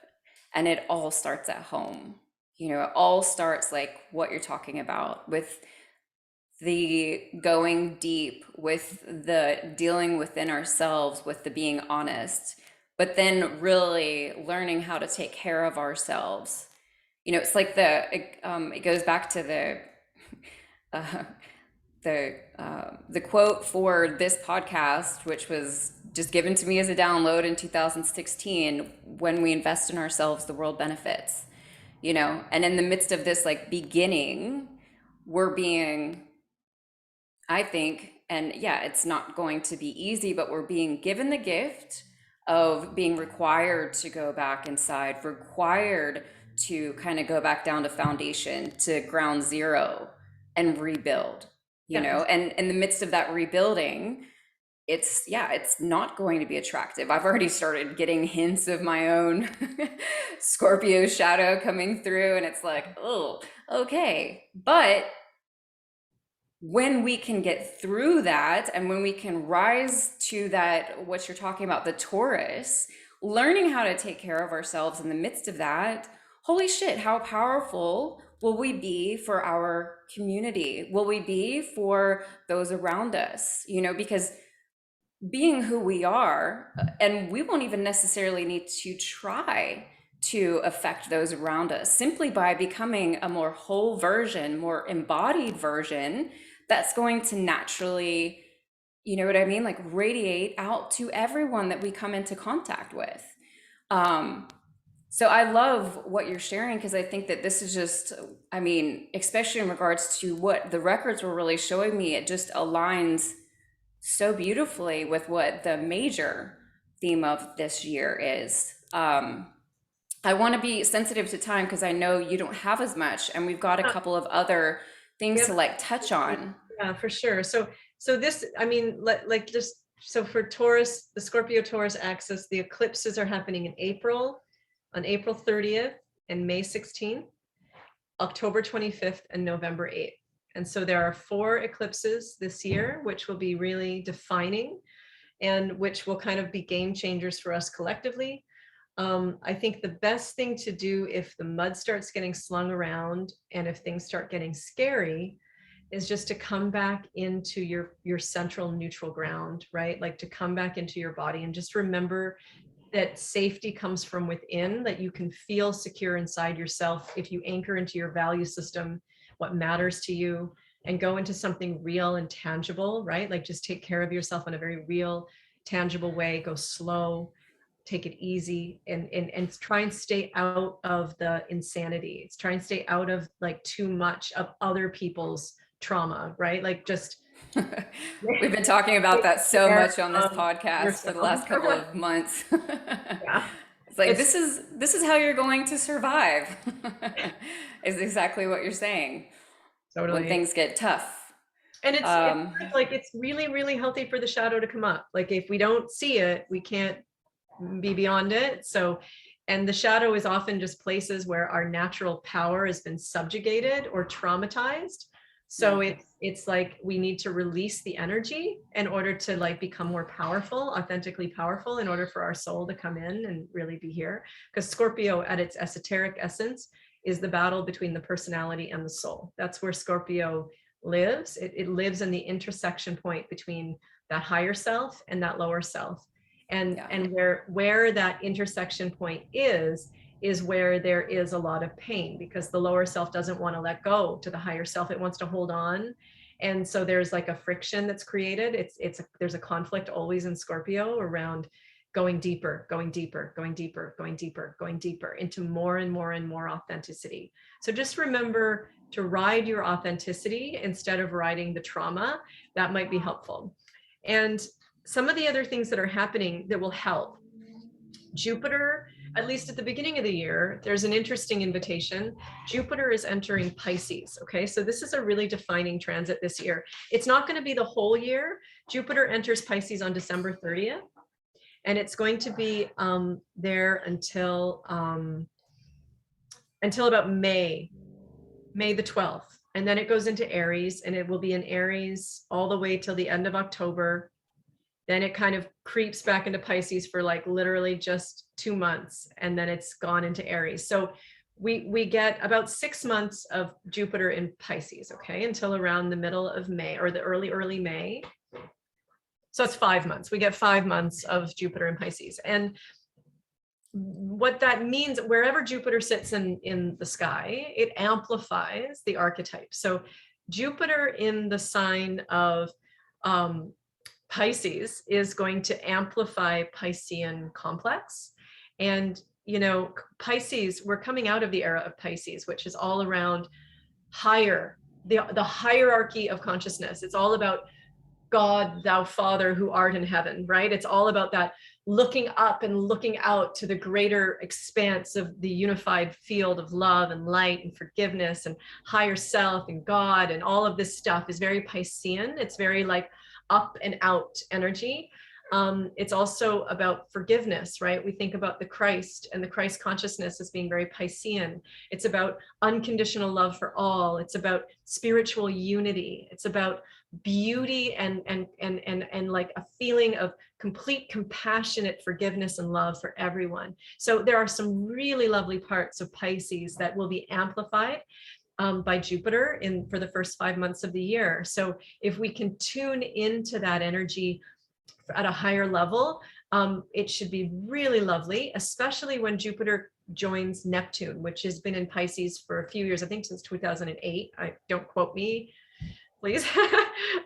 And it all starts at home. You know, it all starts like what you're talking about with the going deep, with the dealing within ourselves, with the being honest, but then really learning how to take care of ourselves. You know, it's like it goes back to uh, the quote for this podcast, which was just given to me as a download in 2016: when we invest in ourselves, the world benefits. You know, and in the midst of this like beginning, we're being, I think, and yeah, it's not going to be easy, but we're being given the gift of being required to go back inside, required to kind of go back down to foundation, to ground zero and rebuild, you Yeah, know, and in the midst of that rebuilding, it's, yeah, it's not going to be attractive. I've already started getting hints of my own Scorpio shadow coming through, and it's like, oh, okay. But when we can get through that and when we can rise to that, what you're talking about, the Taurus, learning how to take care of ourselves in the midst of that, holy shit, how powerful will we be for our community? Will we be for those around us? You know, because being who we are, and we won't even necessarily need to try to affect those around us, simply by becoming a more whole version, more embodied version, that's going to naturally, you know what I mean, like radiate out to everyone that we come into contact with. um so I love what you're sharing because I think that this is just, I mean, especially in regards to what the records were really showing me, it just aligns so beautifully with what the major theme of this year is. I want to be sensitive to time because I know you don't have as much, and we've got a couple of other things to yep. like touch on. Yeah, for sure. So this, I mean, like just so for Taurus, the Scorpio Taurus axis, the eclipses are happening in April, on April 30th and May 16th, October 25th, and November 8th. And so there are 4 eclipses this year, which will be really defining and which will kind of be game changers for us collectively. I think the best thing to do if the mud starts getting slung around and if things start getting scary is just to come back into your central neutral ground, right? Like to come back into your body and just remember that safety comes from within, that you can feel secure inside yourself if you anchor into your value system, what matters to you, and go into something real and tangible, right? Like just take care of yourself in a very real, tangible way, go slow, take it easy, and try and stay out of the insanity. It's try and stay out of like too much of other people's trauma, right? Like just We've been talking about take that so care much on this of podcast for the yourself. last couple of months. Yeah, It's like it's this is how you're going to survive. Is exactly what you're saying when totally. things get tough. And it's Um, like it's really really healthy for the shadow to come up. Like if we don't see it, we can't be beyond it. So, and the shadow is often just places where our natural power has been subjugated or traumatized. So Yeah. it's like we need to release the energy in order to like become more powerful, authentically powerful, in order for our soul to come in and really be here. Because Scorpio at its esoteric essence is the battle between the personality and the soul. That's where Scorpio lives. It lives in the intersection point between that higher self and that lower self. Yeah. And where that intersection point is where there is a lot of pain, because the lower self doesn't want to let go to the higher self. It wants to hold on. And so there's like a friction that's created. There's a conflict always in Scorpio around going deeper, going deeper, going deeper, going deeper, going deeper into more and more and more authenticity. So just remember to ride your authenticity instead of riding the trauma. That might be helpful. And some of the other things that are happening that will help. Jupiter, at least at the beginning of the year, there's an interesting invitation. Jupiter is entering Pisces. Okay, so this is a really defining transit this year. It's not going to be the whole year. Jupiter enters Pisces on December 30th, and it's going to be there until about May the 12th. And then it goes into Aries, and it will be in Aries all the way till the end of October. Then it kind of creeps back into Pisces for like literally just 2 months, and then it's gone into Aries. So we get about 6 months of Jupiter in Pisces, okay, until around the middle of May or the early May. So it's 5 months. We get 5 months of Jupiter in Pisces. And what that means, wherever Jupiter sits in the sky, it amplifies the archetype. So Jupiter in the sign of Pisces is going to amplify Piscean complex. And, you know, Pisces, we're coming out of the era of Pisces, which is all around the hierarchy of consciousness. It's all about God, thou Father who art in heaven, right? It's all about that looking up and looking out to the greater expanse of the unified field of love and light and forgiveness and higher self and God, and all of this stuff is very Piscean. It's very like up and out energy. It's also about forgiveness, right? We think about the Christ and the Christ consciousness as being very Piscean. It's about unconditional love for all. It's about spiritual unity. It's about beauty and like a feeling of complete compassionate forgiveness and love for everyone. So there are some really lovely parts of Pisces that will be amplified by Jupiter for the first 5 months of the year. So if we can tune into that energy at a higher level, it should be really lovely, especially when Jupiter joins Neptune, which has been in Pisces for a few years, I think since 2008. Don't quote me, please.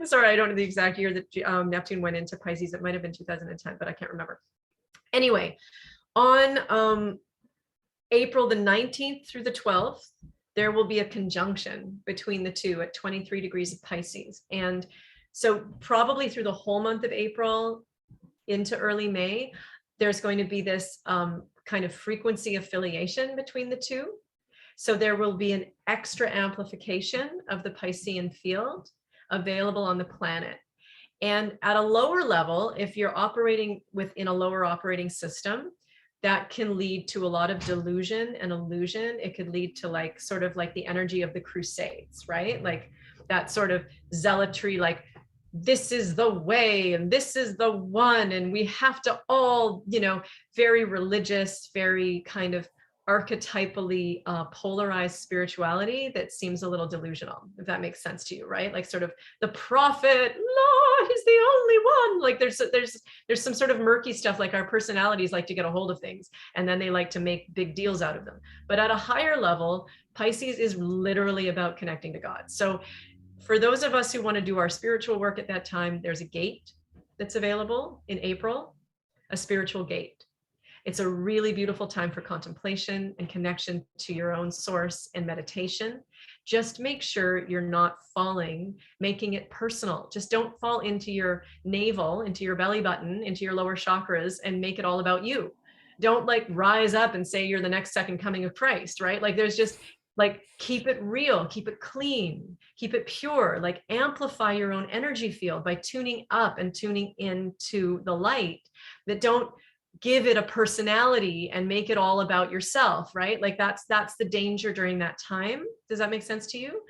Sorry, I don't know the exact year that Neptune went into Pisces. It might have been 2010, but I can't remember. Anyway, on April the 19th through the 12th, there will be a conjunction between the two at 23 degrees of Pisces. And so probably through the whole month of April into early May, there's going to be this kind of frequency affiliation between the two. So there will be an extra amplification of the Piscean field available on the planet. And at a lower level, if you're operating within a lower operating system, that can lead to a lot of delusion and illusion. It could lead to like sort of like the energy of the Crusades, right? Like that sort of zealotry, like this is the way and this is the one, and we have to all, you know, very religious, very kind of archetypally polarized spirituality that seems a little delusional, if that makes sense to you, right? Like sort of the prophet, Lord is the only one. Like there's some sort of murky stuff, like our personalities like to get a hold of things and then they like to make big deals out of them. But at a higher level, Pisces is literally about connecting to God. So for those of us who want to do our spiritual work at that time, there's a gate that's available in April, a spiritual gate. It's a really beautiful time for contemplation and connection to your own source and meditation. Just make sure you're not making it personal. Just don't fall into your navel, into your belly button, into your lower chakras and make it all about you. Don't like rise up and say you're the next second coming of Christ, right? Like there's just like, keep it real, keep it clean, keep it pure, like amplify your own energy field by tuning up and tuning into the light. That don't give it a personality and make it all about yourself, right? Like that's the danger during that time. Does that make sense to you?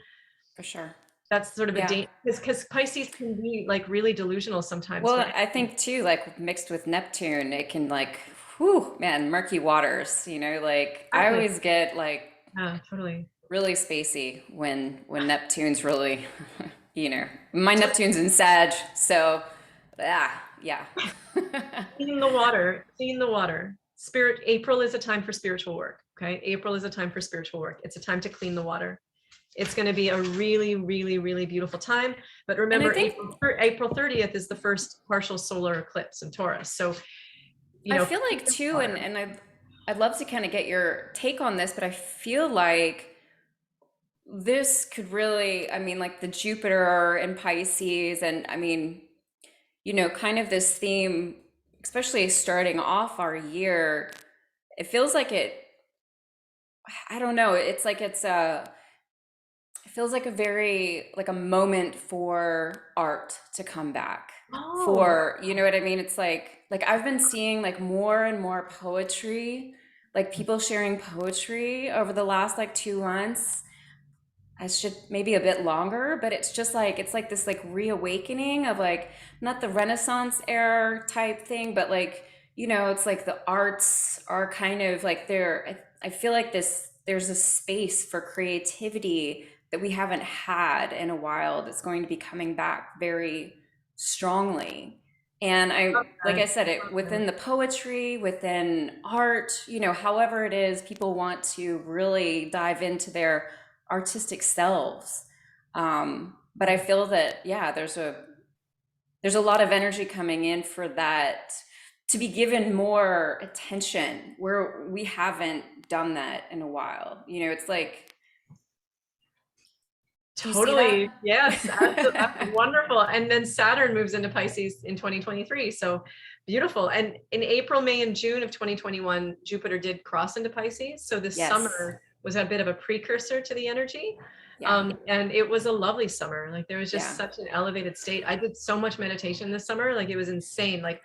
For sure. That's sort of a Yeah. danger, because Pisces can be like really delusional sometimes when Well, I think too, like mixed with Neptune, it can like, whew, man, murky waters, like I exactly. always get like Yeah, totally. really spacey when Neptune's really, my Neptune's in Sag, so yeah. Clean the water, clean the water. Spirit, April is a time for spiritual work. Okay. April is a time for spiritual work. It's a time to clean the water. It's going to be a really, really, really beautiful time. But And I remember, think April 30th is the first partial solar eclipse in Taurus. So, I feel clean like the too, and water. and I'd love to kind of get your take on this, but I feel like this could really, I mean, like the Jupiter and Pisces, and I mean, kind of this theme, especially starting off our year, it feels like I don't know, it's like it feels like a very, like a moment for art to come back. Oh, For, you know what I mean? It's like I've been seeing like more and more poetry, like people sharing poetry over the last like 2 months. I should maybe a bit longer, but it's like this like reawakening of like not the Renaissance era type thing, but like, it's like the arts are kind of like I feel like there's a space for creativity that we haven't had in a while that's going to be coming back very strongly. And like I said, it within the poetry, within art, however it is, people want to really dive into their artistic selves. But I feel that, yeah, there's a lot of energy coming in for that to be given more attention where we haven't done that in a while. It's like, do you see totally. that? Yes, that's wonderful. And then Saturn moves into Pisces in 2023. So beautiful. And in April, May, and June of 2021, Jupiter did cross into Pisces. So this Yes. summer was a bit of a precursor to the energy. Yeah. And it was a lovely summer. Like there was just Yeah. such an elevated state. I did so much meditation this summer. Like it was insane. Like,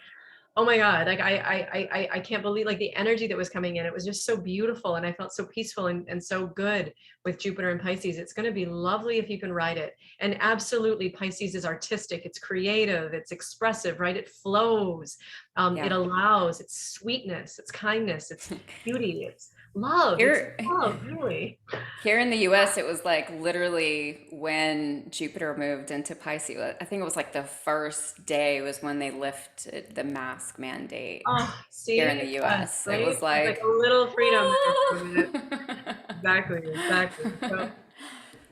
oh my God, like I can't believe like the energy that was coming in. It was just so beautiful. And I felt so peaceful and so good with Jupiter and Pisces. It's going to be lovely if you can ride it. And absolutely, Pisces is artistic, it's creative, it's expressive, right? It flows, it Yeah. allows, it's sweetness, it's kindness, it's beauty, it's love, it's Here, love, really. Here in the US, it was like literally when Jupiter moved into Pisces. I think it was like the first day was when they lifted the mask mandate Oh, here in the see, yes, US. It right? was It's like like, a little freedom there for a minute. "Ah." Exactly, exactly.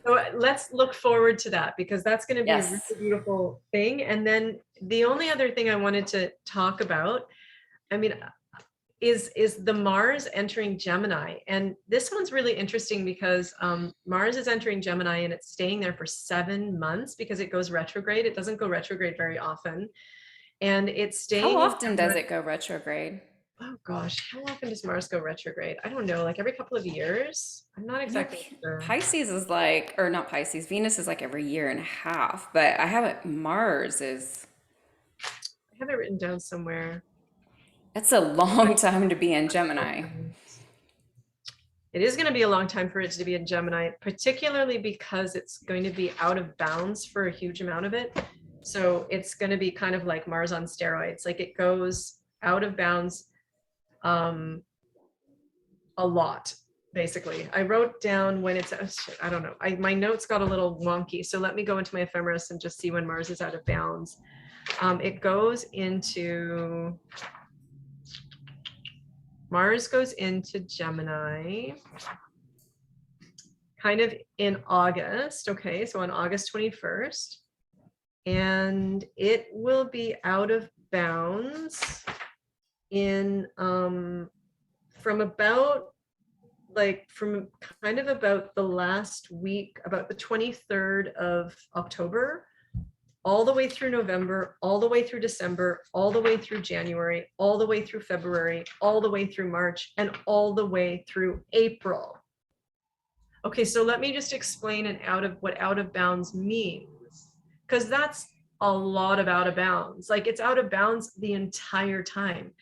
So let's look forward to that because that's going to be a really Yes. beautiful thing. And then the only other thing I wanted to talk about, I mean, is the Mars entering Gemini. And this one's really interesting because Mars is entering Gemini and it's staying there for 7 months because it goes retrograde. It doesn't go retrograde very often. And it's How staying in often does Gemini. it go retrograde? Oh gosh, how often does Mars go retrograde? I don't know, like every couple of years? I'm not exactly sure. Pisces is like, or not Pisces, Venus is like every year and a half, but I haven't, Mars is, I have it written down somewhere. that's a long time to be in Gemini. It is going to be a long time for it to be in Gemini, particularly because it's going to be out of bounds for a huge amount of it. So it's going to be kind of like Mars on steroids. Like it goes out of bounds a lot, basically. I wrote down when it's, I don't know, my notes got a little wonky. So let me go into my ephemeris and just see when Mars is out of bounds. It goes into, Mars goes into Gemini kind of in August. Okay, so on August 21st. And it will be out of bounds in from about from kind of about the last week, about the 23rd of October, all the way through November, all the way through December, all the way through January, all the way through February, all the way through March, and all the way through April. Okay, so let me just explain what out of bounds means, because that's a lot of out of bounds. Like it's out of bounds the entire time.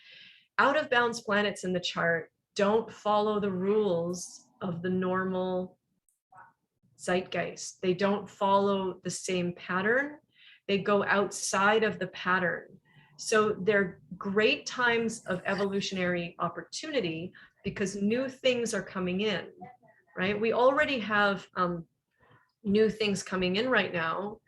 Out of bounds planets in the chart don't follow the rules of the normal zeitgeist. They don't follow the same pattern. They go outside of the pattern. So they're great times of evolutionary opportunity because new things are coming in, right? We already have new things coming in right now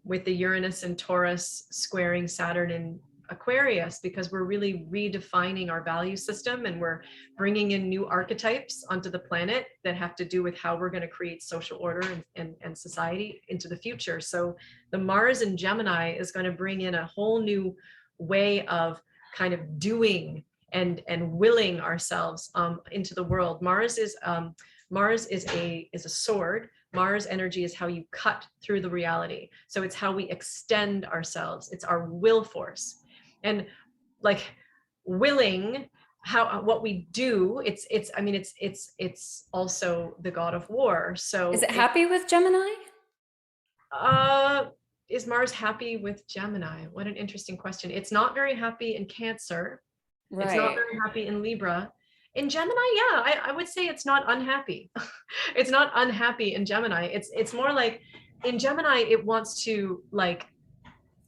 with the Uranus and Taurus squaring Saturn in Aquarius, because we're really redefining our value system and we're bringing in new archetypes onto the planet that have to do with how we're going to create social order and society into the future. So the Mars in Gemini is going to bring in a whole new way of kind of doing and willing ourselves into the world. Mars is a sword. Mars energy is how you cut through the reality. So it's how we extend ourselves. It's our will force. And like willing, how what we do, it's also the god of war. Is So it happy with Gemini? uh is Mars happy with Gemini? What an interesting question. It's not very happy in Cancer. It's not Right. very happy in Libra. In Gemini, yeah, I would say it's not unhappy. It's not unhappy in Gemini. It's more like in Gemini, it wants to like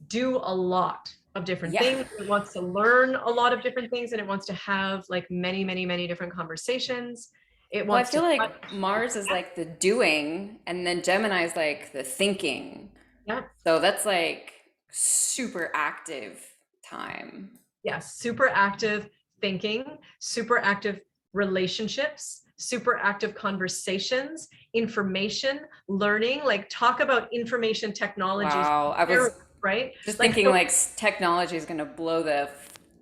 do a lot of different Yeah. things. It wants to learn a lot of different things, and it wants to have like many, many, many different conversations. It Well, I wants feel to, like Mars is like the doing, and then Gemini is like the thinking. yeah, So that's like super active time. yes, super active thinking, super active relationships, super active conversations, information, learning, like talk about information technologies, Wow. I was right? just Like, thinking so like technology is gonna blow the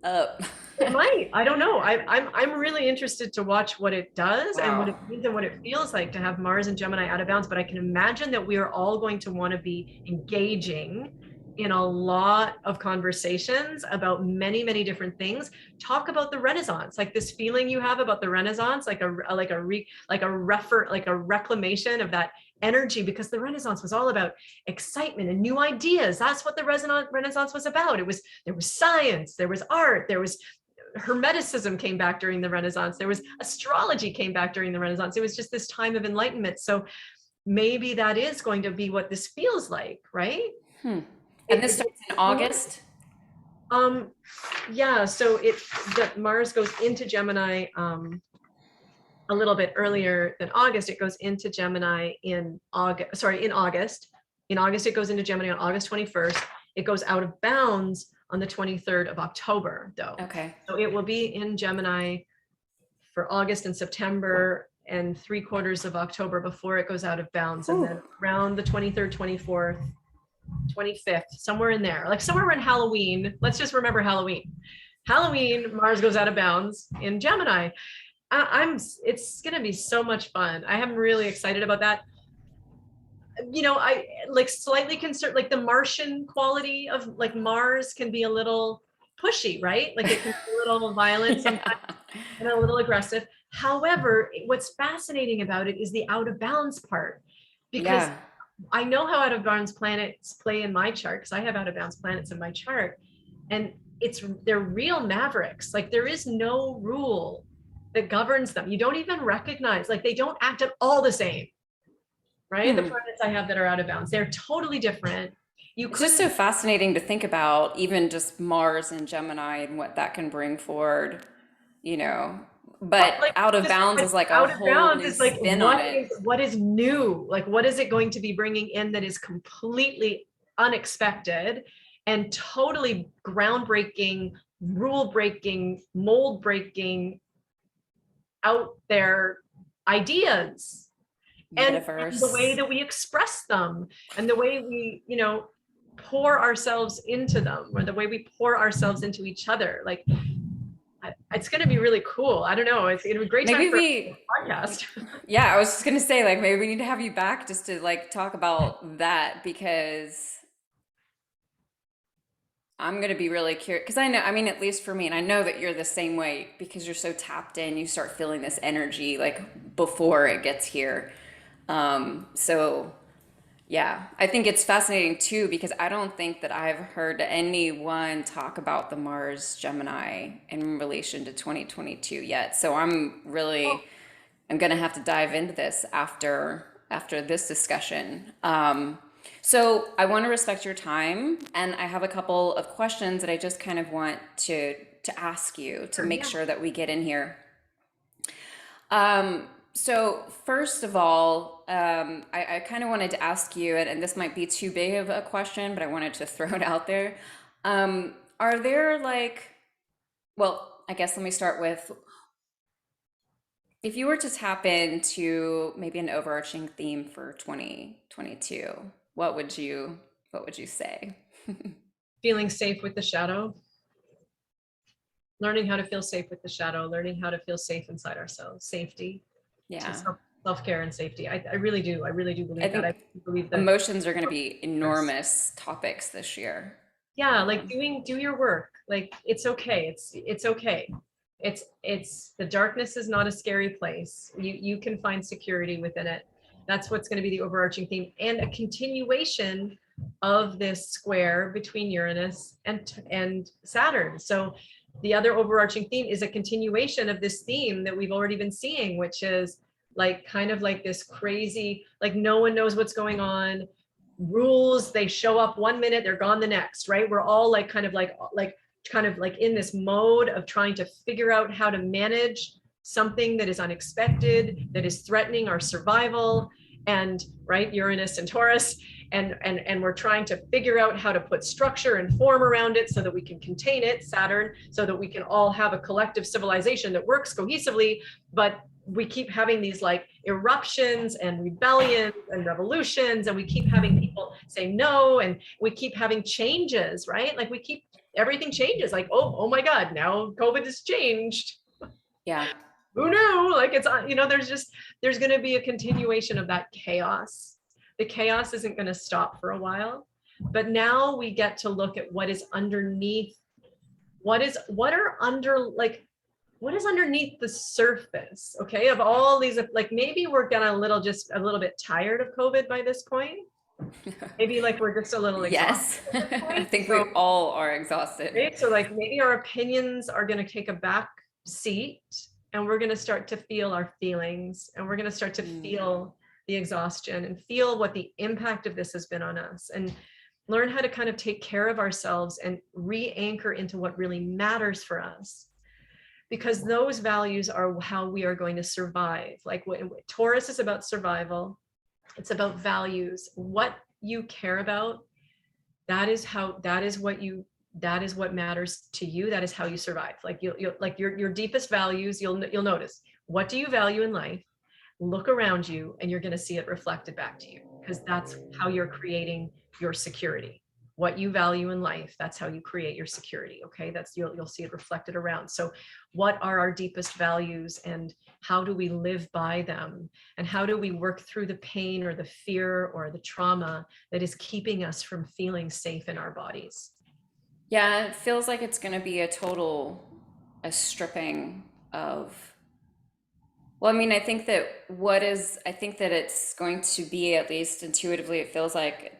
up. it might, I don't know. I'm really interested to watch what it does and what Wow. it means and what it feels like to have Mars and Gemini out of bounds. But I can imagine that we are all going to want to be engaging in a lot of conversations about many, many different things. Talk about the Renaissance, like this feeling you have about the Renaissance, like a reclamation of that energy, because the Renaissance was all about excitement and new ideas. That's what the Renaissance was about. There was science, there was art, there was Hermeticism came back during the Renaissance. There was astrology came back during the Renaissance. It was just this time of enlightenment. So maybe that is going to be what this feels like, right? Hmm. And this It starts in August. um yeah, so that Mars goes into Gemini a little bit earlier than August. It goes into Gemini in August, sorry, in August. In August, it goes into Gemini on August 21st. It goes out of bounds on the 23rd of October, though. Okay. So it will be in Gemini for August and September and 3/4 of October before it goes out of bounds. And then Whew. around the 23rd, 24th, 25th, somewhere in there, like somewhere around Halloween. Let's just remember Halloween. Halloween, Mars goes out of bounds in Gemini. It's going to be so much fun. I am really excited about that. You know, I like slightly concerned, like the Martian quality of like Mars can be a little pushy, right? Like it can be a little violent Yeah. sometimes and a little aggressive. However, what's fascinating about it is the out of balance part, because Yeah. I know how out of balance planets play in my chart, because I have out of balance planets in my chart, and they're real mavericks. Like there is no rule that governs them. You don't even recognize, like they don't act at all the same, right? The Hmm. planets I have that are out of bounds, they're totally different. You It's just couldn't, so fascinating to think about, even just Mars and Gemini and what that can bring forward, you know. but But like out of just bounds but is like a out of whole bounds new is like spin on it. what is new? Like what is it going to be bringing in that is completely unexpected and totally groundbreaking, rule breaking, mold breaking, out there ideas, and the way Metaverse. that we express them and the way we, pour ourselves into them, or the way we pour ourselves into each other. Like it's going to be really cool. I don't know. It's going to be a great time Maybe for we, a podcast. yeah, I was just gonna say, like, maybe we need to have you back just to like talk about that because I'm gonna be really curious. Because I know, I mean, at least for me, and I know that you're the same way because you're so tapped in, you start feeling this energy like before it gets here. So yeah, I think it's fascinating too because I don't think that I've heard anyone talk about the Mars Gemini in relation to 2022 yet. So I'm Well, really, I'm gonna have to dive into this after. after this discussion. So I want to respect your time, and I have a couple of questions that I just kind of want to ask you to make Yeah. sure that we get in here. So first of all, I kind of wanted to ask you, and this might be too big of a question, but I wanted to throw it out there. Are there like, well, I guess let me start with, if you were to tap into maybe an overarching theme for 2022, what would you say? Feeling safe with the shadow, learning how to feel safe with the shadow, learning how to feel safe inside ourselves, safety, to Yeah. self-care and safety. I really do. I really do I believe that. I think believe that. emotions are going to be enormous topics this year. Yeah, like Um, do your work. Like it's okay. It's okay. It's the darkness is not a scary place. You can find security within it. That's what's going to be the overarching theme, and a continuation of this square between Uranus and Saturn. So the other overarching theme is a continuation of this theme that we've already been seeing, which is like kind of like this crazy, like no one knows what's going on, rules, they show up 1 minute, they're gone the next, right? We're all like kind of like in this mode of trying to figure out how to manage something that is unexpected, that is threatening our survival. And right, Uranus and Taurus, and we're trying to figure out how to put structure and form around it so that we can contain it, Saturn, so that we can all have a collective civilization that works cohesively. But we keep having these like eruptions and rebellions and revolutions, and we keep having people say no, and we keep having changes, right? Like we keep, everything changes, like oh my god, now COVID has changed, yeah. who knew? Like it's there's going to be a continuation of that chaos. The chaos isn't going to stop for a while, but now we get to look at what is underneath, what are under, like what is underneath the surface, okay, of all these, like maybe we're gonna just a little bit tired of COVID by this point. Maybe like we're just a little exhausted Yes. at this I point. think we So, all are exhausted. right? So like maybe our opinions are gonna take a back seat, and we're gonna start to feel our feelings, and we're gonna start to Mm. feel the exhaustion and feel what the impact of this has been on us, and learn how to kind of take care of ourselves and re-anchor into what really matters for us, because those values are how we are going to survive. Like Taurus is about survival, it's about values, what you care about. That is how, that is what matters to you. That is how you survive. Like you'll like your deepest values, you'll notice, what do you value in life? Look around you and you're going to see it reflected back to you, because that's how you're creating your security. What you value in life, that's how you create your security. Okay, that's, you'll see it reflected around. So what are our deepest values, and how do we live by them, and how do we work through the pain or the fear or the trauma that is keeping us from feeling safe in our bodies? Yeah, it feels like it's going to be a stripping of, well, I mean, I think that it's going to be, at least intuitively, it feels like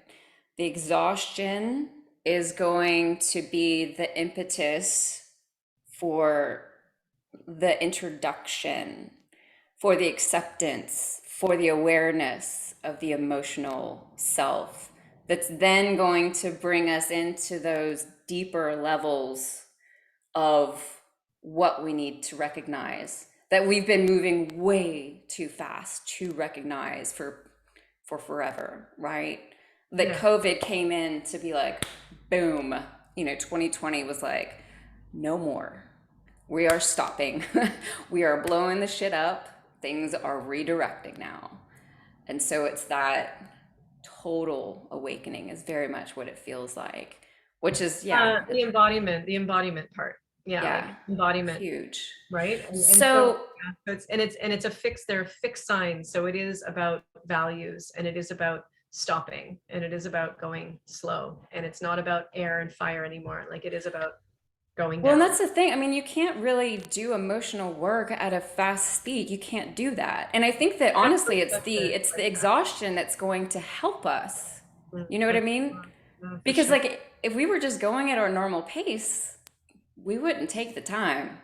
the exhaustion is going to be the impetus for the introduction, for the acceptance, for the awareness of the emotional self, that's then going to bring us into those deeper levels of what we need to recognize, that we've been moving way too fast to recognize for forever, right? That Yeah. COVID came in to be like, boom, 2020 was like, no more. We are stopping. We are blowing the shit up. Things are redirecting now. And so it's that total awakening is very much what it feels like, which is, yeah, The embodiment part. Yeah, like yeah, embodiment, huge. right? And so So, yeah, so it's a fixed, they're fixed signs. So it is about values, and it is about stopping, and it is about going slow, and it's not about air and fire anymore. Like it is about going well, and down. that's the thing. I mean, you can't really do emotional work at a fast speed. You can't do that. And I think that That's honestly, it's perspective. the exhaustion that's going to help us. You know what I mean? For Because sure. like if we were just going at our normal pace, we wouldn't take the time.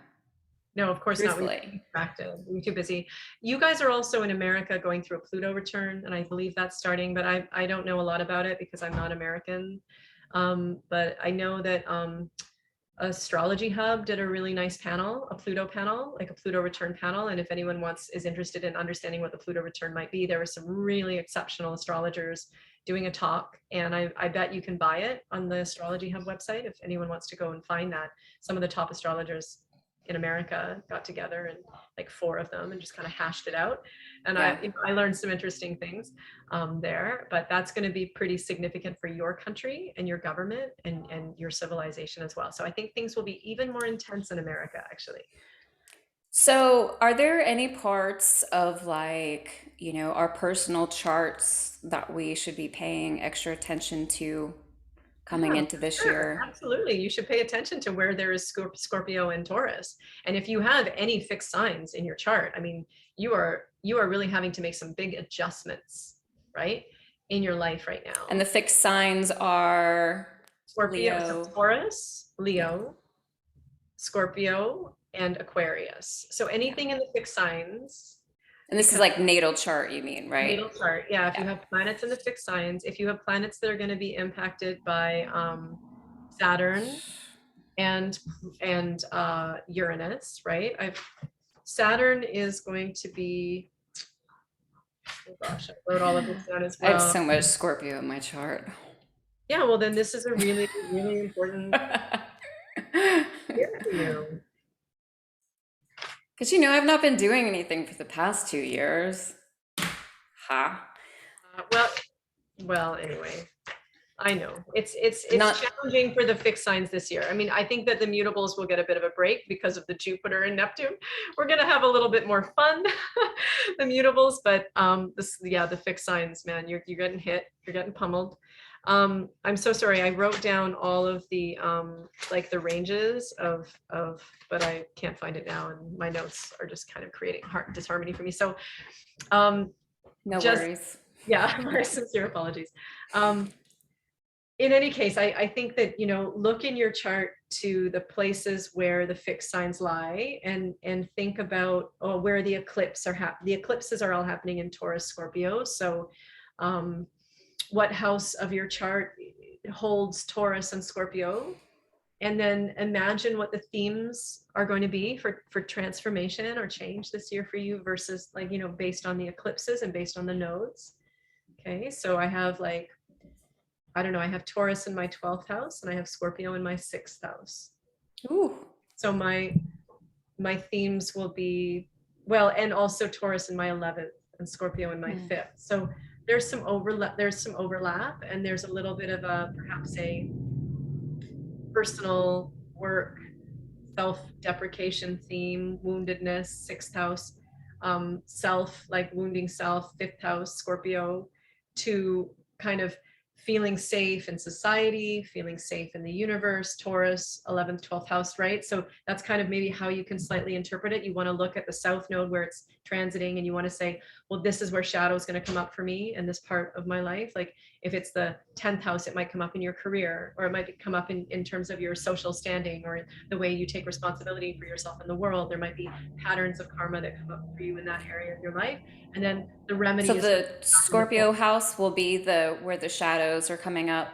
No, of course not. We're too truthfully. distracted. We're too busy. You guys are also in America going through a Pluto return, and I believe that's starting, but I don't know a lot about it because I'm not American. But I know that Astrology Hub did a really nice panel, a Pluto panel, like a Pluto return panel. And if anyone is interested in understanding what the Pluto return might be, there were some really exceptional astrologers doing a talk. And I bet you can buy it on the Astrology Hub website if anyone wants to go and find that. Some of the top astrologers in America got together, and like 4 of them, and just kind of hashed it out. And Yeah. I learned some interesting things there, but that's going to be pretty significant for your country and your government and your civilization as well. So I think things will be even more intense in America, actually. So, are there any parts of like, our personal charts that we should be paying extra attention to coming Yeah, into for this sure. year? Absolutely. You should pay attention to where there is Scorpio and Taurus. And if you have any fixed signs in your chart, I mean, you are really having to make some big adjustments, right? In your life right And now. the fixed signs are Scorpio, so Leo. Taurus, Yeah. Leo, Scorpio, and Aquarius. So Yeah. anything in the fixed signs, And this is because like natal chart, you mean, right? natal chart, yeah, if you Yeah. have planets in the fixed signs, if you have planets that are going to be impacted by Saturn and Uranus, right? Saturn is going to be, oh gosh, I wrote all of this down as I have well. so much Scorpio in my chart. Yeah, well then this is a really, really important year for you. Because I've not been doing anything for the past 2 years. Ha. Well, anyway, I know it's Not challenging for the fixed signs this year. I mean, I think that the mutables will get a bit of a break because of the Jupiter and Neptune. We're gonna have a little bit more fun, the mutables, but the fixed signs, man, you're getting hit, you're getting pummeled. I'm so sorry. I wrote down all of the like the ranges but I can't find it now, and my notes are just kind of creating disharmony for me. So no just worries. yeah, my sincere apologies. In any case, I think that, look in your chart to the places where the fixed signs lie, and think about where the the eclipses are all happening in Taurus, Scorpio. So what house of your chart holds Taurus and Scorpio? And then imagine what the themes are going to be for transformation or change this year for you versus based on the eclipses and based on the nodes. Okay, so I have I don't know, I have Taurus in my 12th house and I have Scorpio in my 6th house. Ooh. So my themes will be, well, and also Taurus in my 11th and Scorpio in my 5th. So there's some overlap, and there's a little bit of perhaps a personal work, self-deprecation theme, woundedness, 6th house, self, like wounding self, 5th house, Scorpio, to kind of feeling safe in society, feeling safe in the universe, Taurus, 11th, 12th house, right? So that's kind of maybe how you can slightly interpret it. You want to look at the south node where it's transiting, and you want to say, well, this is where shadow is going to come up for me in this part of my life. Like if it's the 10th house, it might come up in your career, or it might come up in terms of your social standing, or the way you take responsibility for yourself in the world. There might be patterns of karma that come up for you in that area of your life. And then the So remedy is the Scorpio house will be the where the shadows are coming up.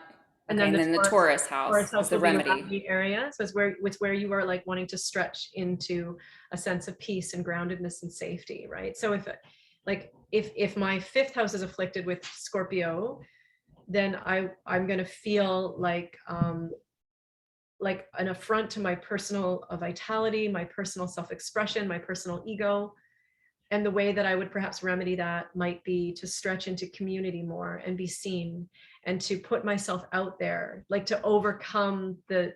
and Okay, then and the then the Taurus, Taurus house is house the will be a remedy. remedy area. So it's where you are like wanting to stretch into a sense of peace and groundedness and safety, right? So if my 5th house is afflicted with Scorpio, then I'm going to feel like an affront to my personal vitality, my personal self-expression, my personal ego. And the way that I would perhaps remedy that might be to stretch into community more and be seen, and to put myself out there, like to overcome the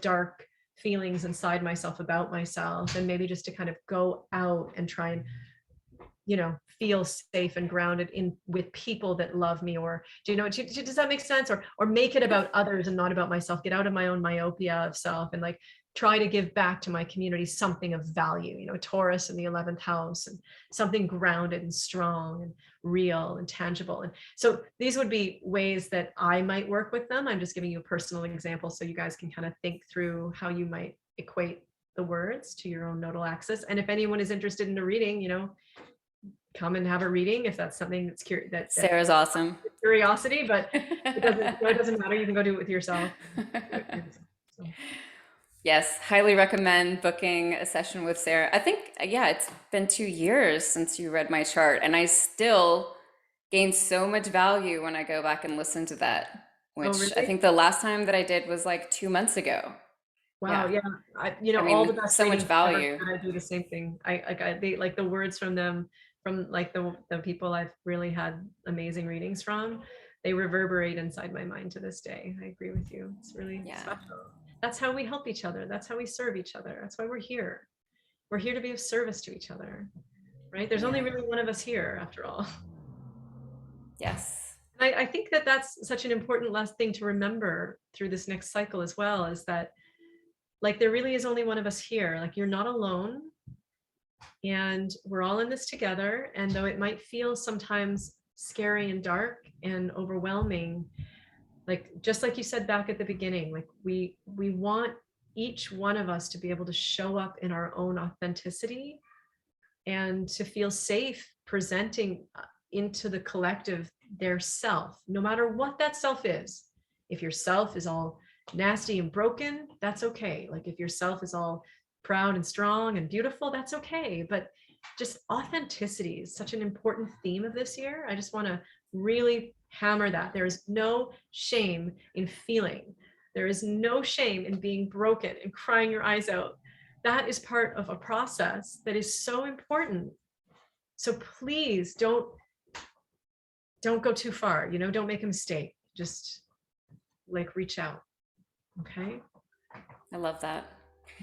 dark feelings inside myself about myself, and maybe just to kind of go out and try and feel safe and grounded with people that love me. Or does that make sense? Or make it about others and not about myself. Get out of my own myopia of self, and like try to give back to my community something of value. Taurus in the 11th house, and something grounded and strong and real and tangible. And so these would be ways that I might work with them. I'm just giving you a personal example so you guys can kind of think through how you might equate the words to your own nodal axis. And if anyone is interested in a reading, come and have a reading if that's something that's that Sarah's awesome. curiosity, but it doesn't matter. You can go do it with yourself. So, Yes, highly recommend booking a session with Sarah. I think, yeah, it's been 2 years since you read my chart, and I still gain so much value when I go back and listen to that, oh, which I really? think the last time that I did was like 2 months ago. Wow. Yeah. Yeah. I All mean, the best so much readings ever. value. I do the same thing. They like the words from them, from like the people I've really had amazing readings from. They reverberate inside my mind to this day. I agree with you. It's really Yeah. special. That's how we help each other. That's how we serve each other. That's why we're here. We're here to be of service to each other, right? There's only Yeah. really one of us here, after all. Yes. I think that that's such an important last thing to remember through this next cycle as well, is that like there really is only one of us here. Like you're not alone, and we're all in this together. And though it might feel sometimes scary and dark and overwhelming, like just like you said back at the beginning, like we want each one of us to be able to show up in our own authenticity and to feel safe presenting into the collective their self, no matter what that self is. If your self is all nasty and broken, that's okay. Like if your self is all proud and strong and beautiful, that's okay. But just authenticity is such an important theme of this year. I just want to really hammer that. There is no shame in feeling. There is no shame in being broken and crying your eyes out. That is part of a process that is so important. So please don't go too far, don't make a mistake. Just like reach out. Okay. I love that.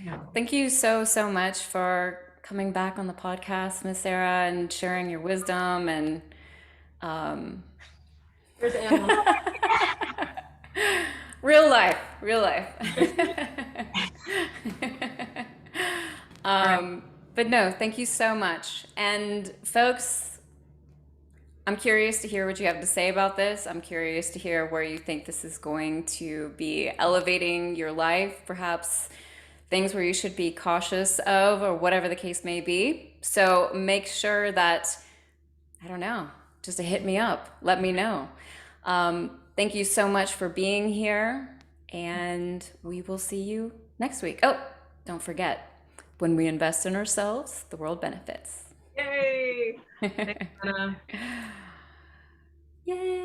Yeah. Thank you so, so much for coming back on the podcast, Miss Sarah, and sharing your wisdom and um, There's Anna. real life, real life. All right. But no, thank you so much. And folks, I'm curious to hear what you have to say about this. I'm curious to hear where you think this is going to be elevating your life, perhaps things where you should be cautious of, or whatever the case may be. So make sure that, I don't know, just to hit me up, let me know. Thank you so much for being here, and we will see you next week. Oh, don't forget, when we invest in ourselves, the world benefits. Yay. Thanks, Anna. Yay!